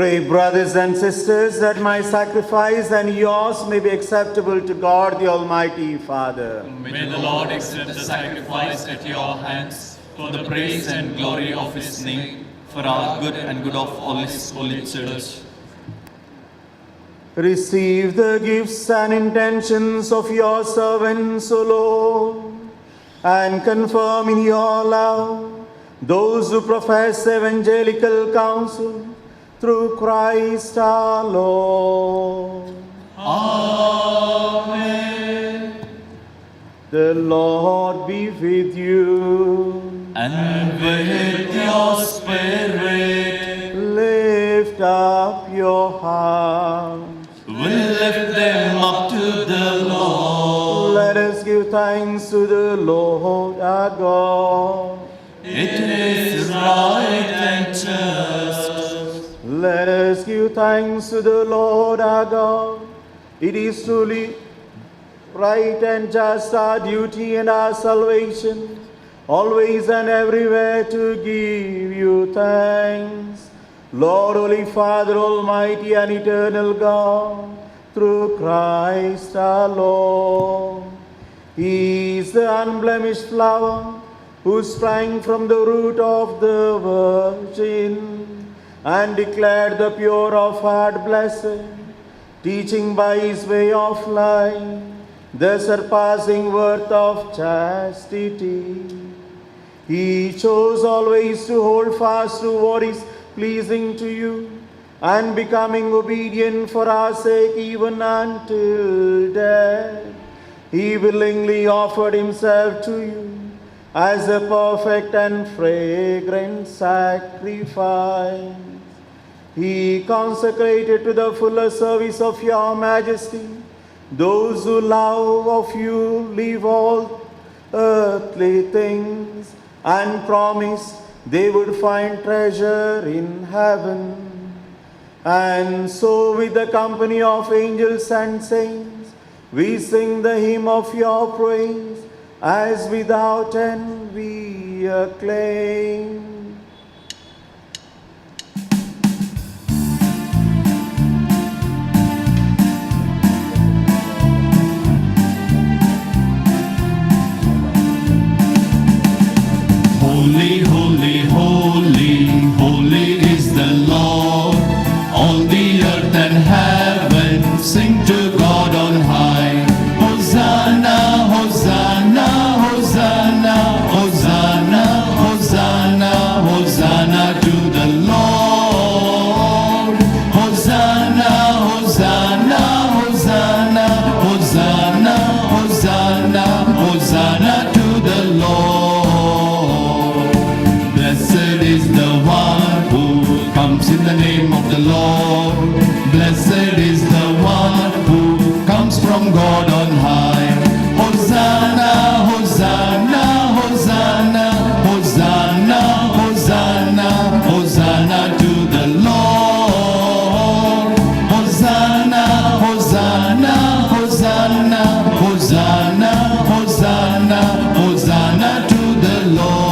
Pray, brothers and sisters, that my sacrifice and yours may be acceptable to God the Almighty Father. May the Lord accept the sacrifice at your hands for the praise and glory of his name, for our good and good of all his holy church. Receive the gifts and intentions of your servants, O Lord, and confirm in your love those who profess evangelical counsel through Christ our Lord. Amen. The Lord be with you. And with your spirit, Lift up your hearts. we lift them up to the Lord. Let us give thanks to the Lord our God. It is right and just. Let us give thanks to the Lord our God. It is truly right and just, our duty and our salvation, always and everywhere to give you thanks. Lord, Holy Father, Almighty and Eternal God, through Christ our Lord. He is the unblemished flower who sprang from the root of the Virgin and declared the pure of heart blessed, teaching by his way of life the surpassing worth of chastity. He chose always to hold fast to what is pleasing to you, and becoming obedient for our sake even until death, he willingly offered himself to you as a perfect and fragrant sacrifice. He consecrated to the fuller service of your majesty those who love of you, leave all earthly things, and promised they would find treasure in heaven. And so with the company of angels and saints, we sing the hymn of your praise, as without end we acclaim. Holy, holy, holy, holy is the Lord. All the earth and heaven sing to God on high. Hosanna, Hosanna, Hosanna, Hosanna, Hosanna, Hosanna to the Lord. Hosanna, Hosanna, Hosanna, Hosanna, Hosanna, Hosanna to the Lord. Blessed is the one who comes in the name of the Lord. Blessed is the one who comes from God on high. Hosanna, Hosanna, Hosanna, Hosanna, Hosanna, Hosanna to the Lord. Hosanna, Hosanna, Hosanna, Hosanna, Hosanna, Hosanna to the Lord.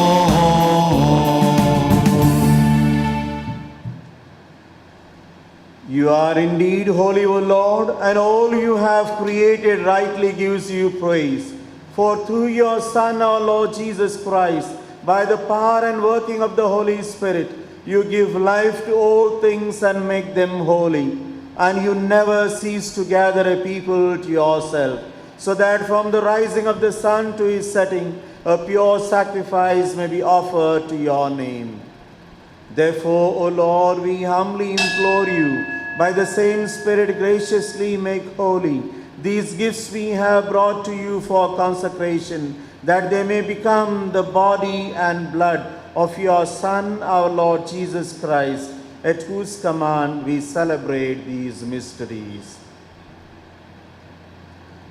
You are indeed holy, O Lord, and all you have created rightly gives you praise. For through your Son, our Lord Jesus Christ, by the power and working of the Holy Spirit, you give life to all things and make them holy. And you never cease to gather a people to yourself, so that from the rising of the sun to his setting, a pure sacrifice may be offered to your name. Therefore, O Lord, we humbly implore you, by the same Spirit graciously make holy these gifts we have brought to you for consecration, that they may become the body and blood of your Son, our Lord Jesus Christ, at whose command we celebrate these mysteries.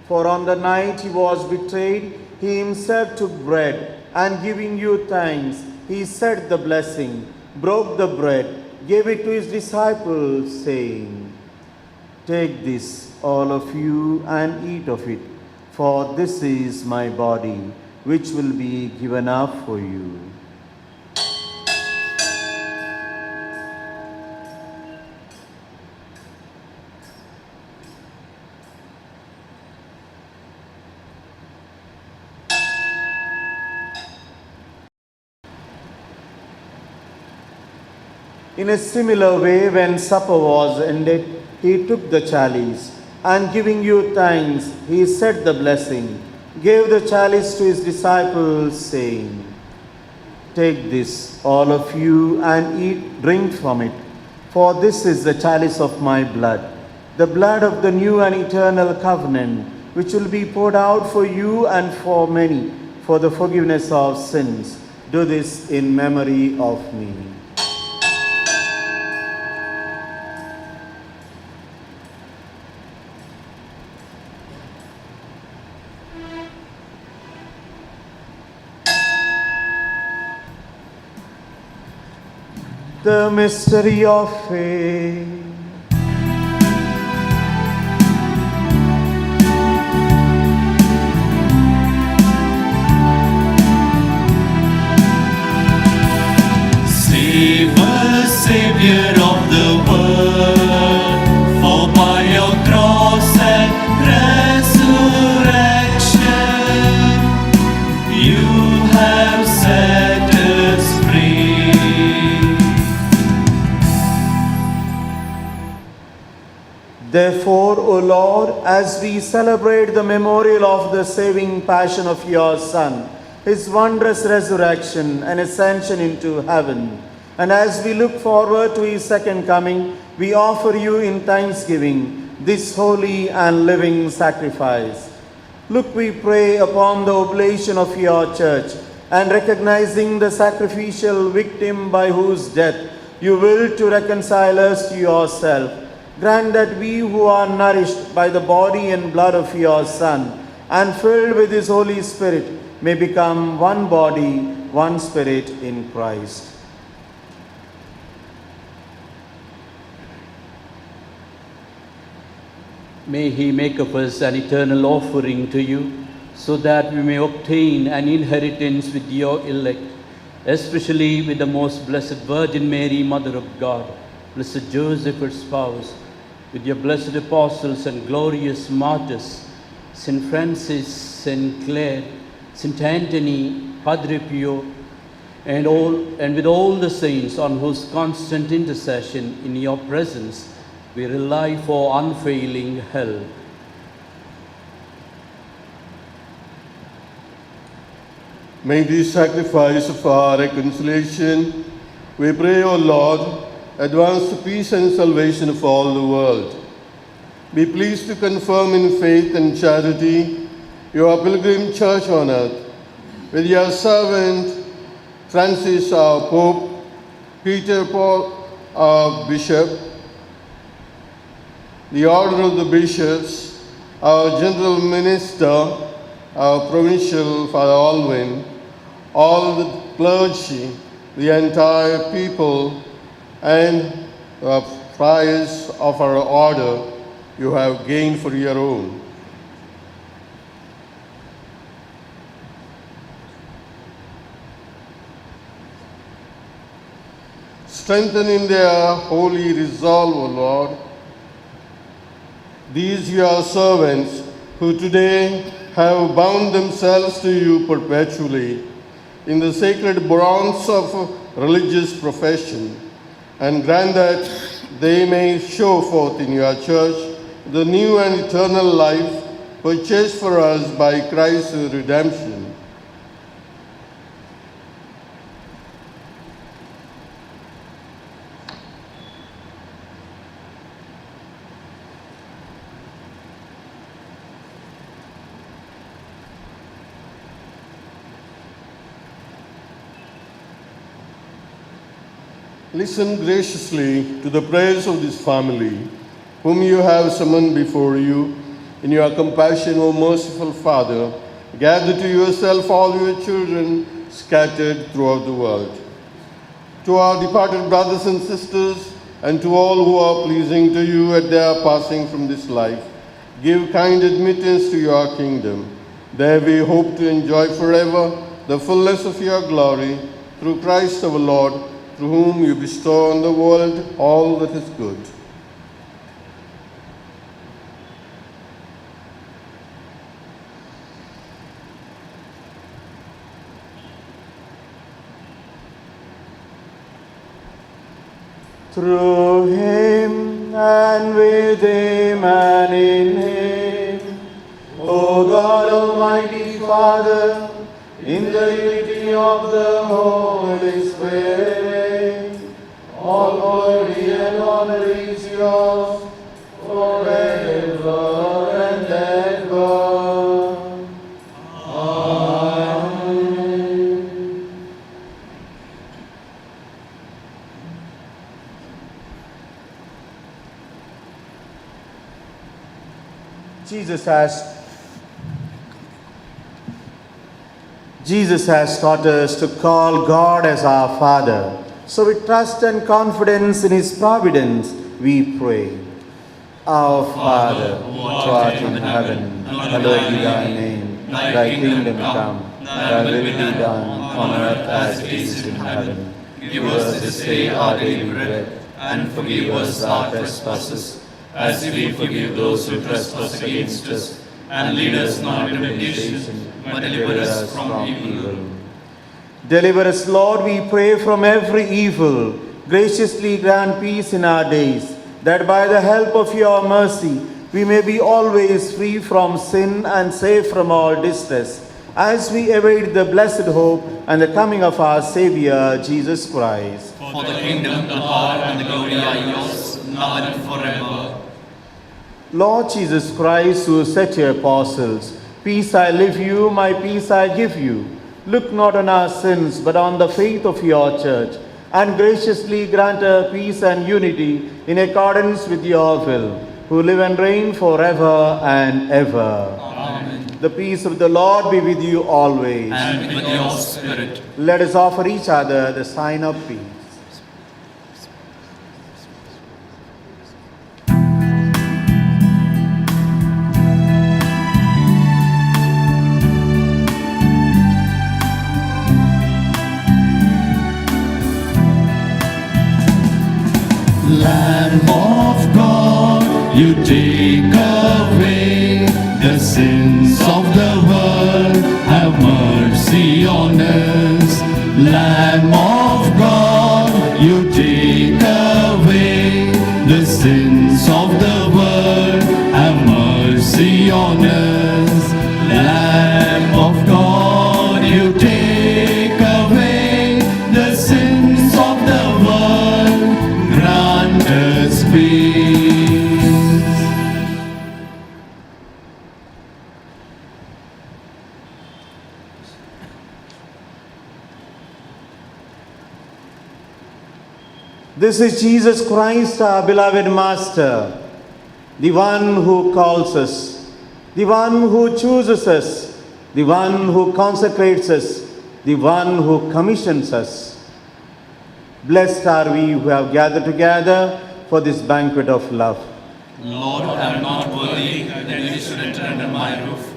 For on the night he was betrayed, he himself took bread, and giving you thanks, he said the blessing, broke the bread, gave it to his disciples, saying, "Take this, all of you, and eat of it, for this is my body, which will be given up for you." In a similar way, when supper was ended, he took the chalice, and giving you thanks, he said the blessing, gave the chalice to his disciples, saying, "Take this, all of you, and eat, drink from it, for this is the chalice of my blood, the blood of the new and eternal covenant, which will be poured out for you and for many for the forgiveness of sins. Do this in memory of me." The mystery of faith. Save us, Savior of the world, for by your cross and resurrection, you have set us free. Therefore, O Lord, as we celebrate the memorial of the saving passion of your Son, his wondrous resurrection and ascension into heaven, and as we look forward to his second coming, we offer you in thanksgiving this holy and living sacrifice. Look, we pray, upon the oblation of your church, and recognizing the sacrificial victim by whose death you will to reconcile us to yourself. Grant that we who are nourished by the body and blood of your Son and filled with his Holy Spirit may become one body, one spirit in Christ. May he make of us an eternal offering to you, so that we may obtain an inheritance with your elect, especially with the most blessed Virgin Mary, Mother of God, blessed Joseph, her spouse, with your blessed apostles and glorious martyrs, St. Francis, St. Clare, St. Anthony, Padre Pio, and with all the saints on whose constant intercession in your presence we rely for unfailing help. May this sacrifice of our reconciliation, we pray, O Lord, advance the peace and salvation of all the world. Be pleased to confirm in faith and charity your pilgrim church on earth, with your servant Francis, our Pope, Peter Paul, our Bishop, the order of the bishops, our general minister, our provincial Father Alwyn, all the clergy, the entire people, and the friars of our order you have gained for your own. Strengthen in their holy resolve, O Lord, these your servants who today have bound themselves to you perpetually in the sacred bonds of religious profession, and grant that they may show forth in your church the new and eternal life purchased for us by Christ's redemption. Listen graciously to the prayers of this family, whom you have summoned before you. In your compassion, O merciful Father, gather to yourself all your children scattered throughout the world. To our departed brothers and sisters, and to all who are pleasing to you at their passing from this life, give kind admittance to your kingdom. There we hope to enjoy forever the fullness of your glory, through Christ our Lord, through whom you bestow on the world all that is good. Through him and with him and in him, O God Almighty Father, in the unity of the Holy Spirit, all glory and honor is yours forever and ever. Amen. Jesus has taught us to call God as our Father. So with trust and confidence in His providence, we pray. Our Father, who art in heaven, hallowed be thy name. Thy kingdom come, thy will be done on earth as it is in heaven. Give us this day our daily bread, and forgive us our trespasses, as we forgive those who trespass against us. And lead us not into temptation, but deliver us from evil. Deliver us, Lord, we pray, from every evil. Graciously grant peace in our days, that by the help of your mercy we may be always free from sin and safe from all distress, as we await the blessed hope and the coming of our Saviour, Jesus Christ. For the kingdom, the power, and the glory are yours, now and forever. Lord Jesus Christ, who said to your apostles, "Peace I leave you, my peace I give you," look not on our sins, but on the faith of your church, and graciously grant her peace and unity in accordance with your will, who live and reign forever and ever. Amen. The peace of the Lord be with you always. And with your spirit. Let us offer each other the sign of peace. Lamb of God, you take away the sins of the world, have mercy on us. Lamb of God, you take away the sins of the world, have mercy on us. Lamb of God, you take away the sins of the world, grant us peace. This is Jesus Christ, our beloved Master, the one who calls us, the one who chooses us, the one who consecrates us, the one who commissions us. Blessed are we who have gathered together for this banquet of love. Lord, I am not worthy that you should enter under my roof,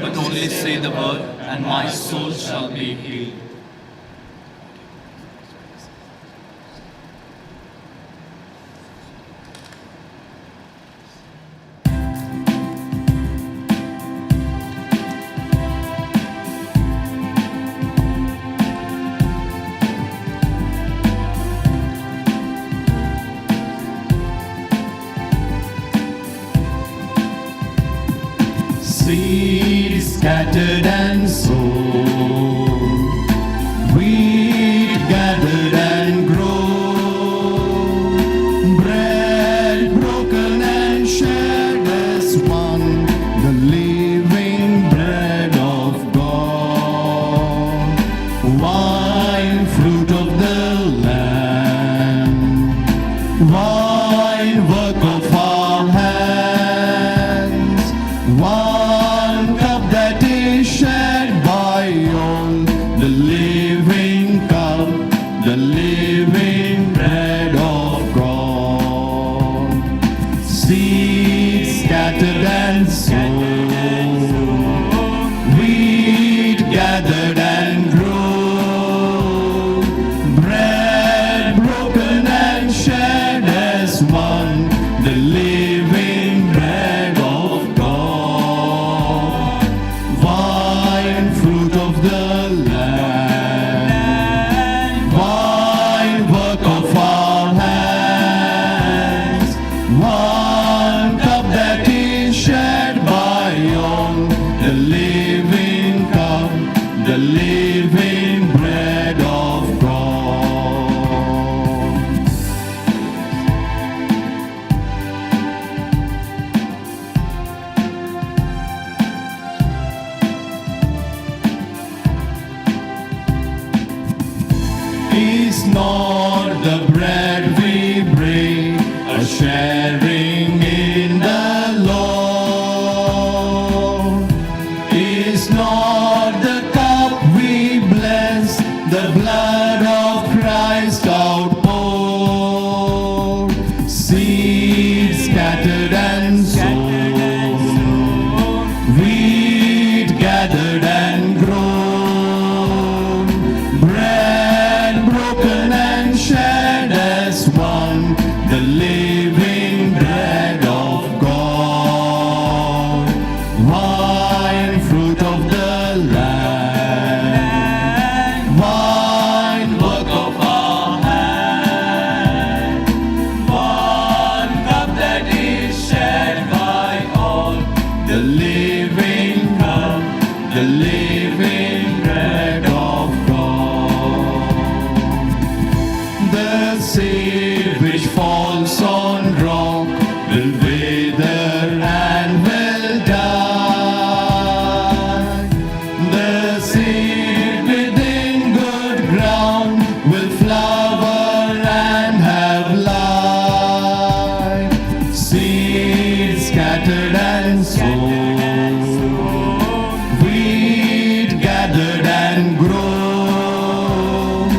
but only say the word, and my soul shall be healed. Seed scattered and sown, wheat gathered and grown, bread broken and shared as one, the living bread of God, wine, fruit of the Lamb, wine, work of our hands, one cup that is shared by all, the living cup, the living bread of God. Seed scattered and sown, wheat gathered and grown, bread broken and shared as one, the living bread of God. Wine, fruit of the land, wine, work of our hand, one cup that is shared by all, the living cup, the living bread of God. The seed which falls on rock will wither and will die. The seed within good ground will flower and have life. Seed scattered and sown, wheat gathered and grown,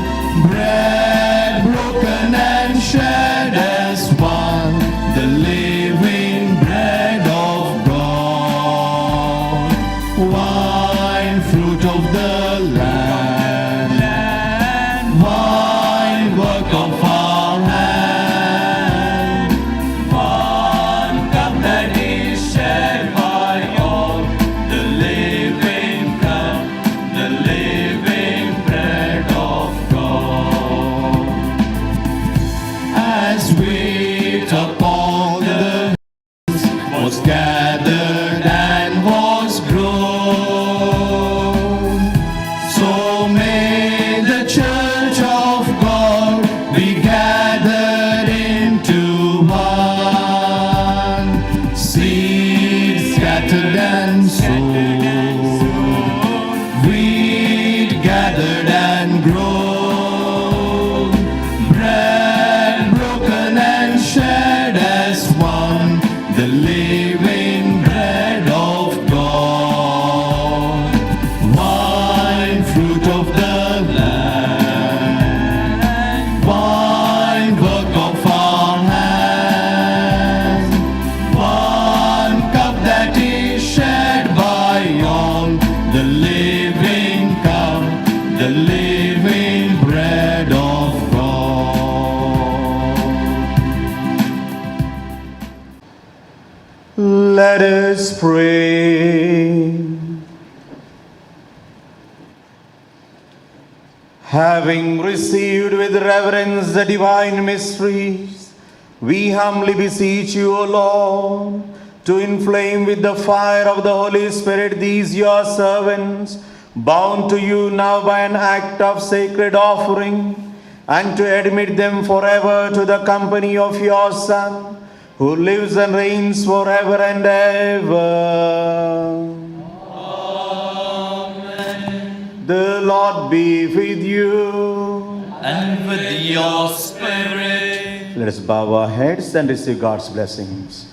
bread broken and shared as one, the living bread of God. Wine, fruit of the land, wine, work of our hand, one cup that is shared by all, the living cup, the living bread of God. As wheat upon the hills was gathered and was grown, so may the church of God be gathered into one. Seed scattered and sown, wheat gathered and grown, bread broken and shared as one, the living bread of God. Wine, fruit of the land, wine, work of our hand, one cup that is shared by all, the living cup, the living bread of God. Let us pray. Having received with reverence the divine mysteries, we humbly beseech you, O Lord, to inflame with the fire of the Holy Spirit these your servants, bound to you now by an act of sacred offering, and to admit them forever to the company of your Son, who lives and reigns forever and ever. The Lord be with you. And with your spirit. Let us bow our heads and receive God's blessings.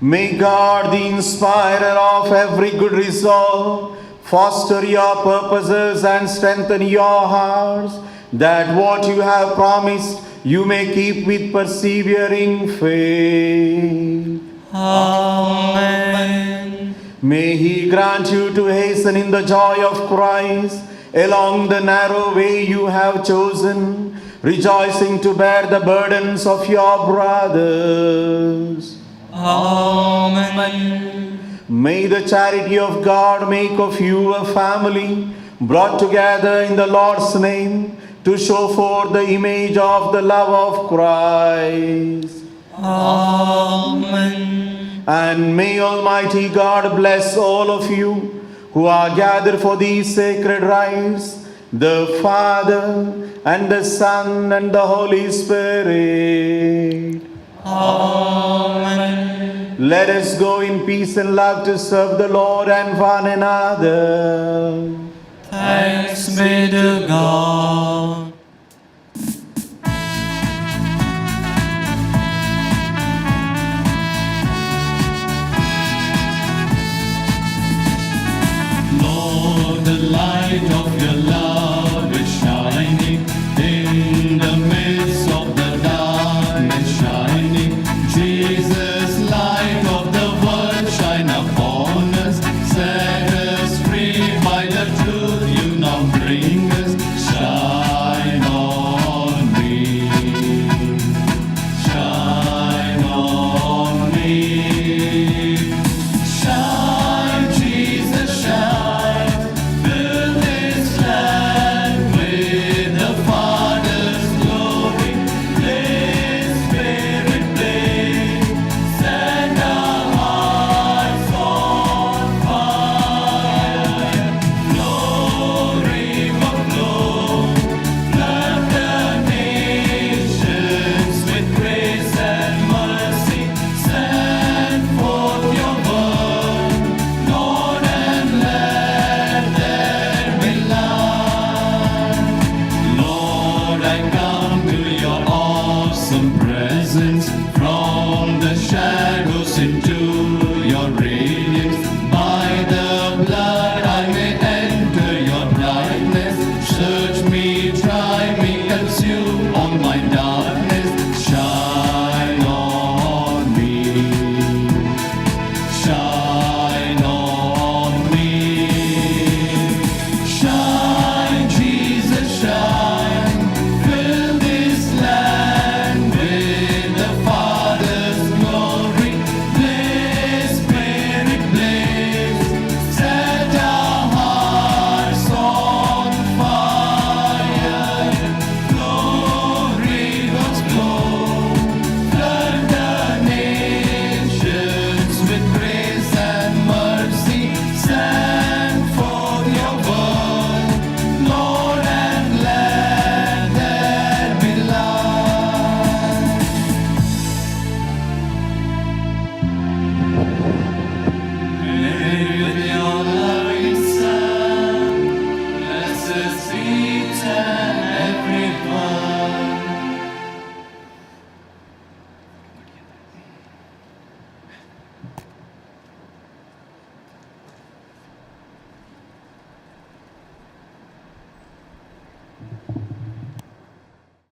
May God, the inspirer of every good resolve, foster your purposes and strengthen your hearts, that what you have promised you may keep with persevering faith. Amen. May He grant you to hasten in the joy of Christ along the narrow way you have chosen, rejoicing to bear the burdens of your brothers. Amen. May the charity of God make of you a family brought together in the Lord's name to show forth the image of the love of Christ. Amen. And may Almighty God bless all of you who are gathered for these sacred rites, the Father and the Son and the Holy Spirit. Amen. Let us go in peace and love to serve the Lord and one another. Thanks be to God.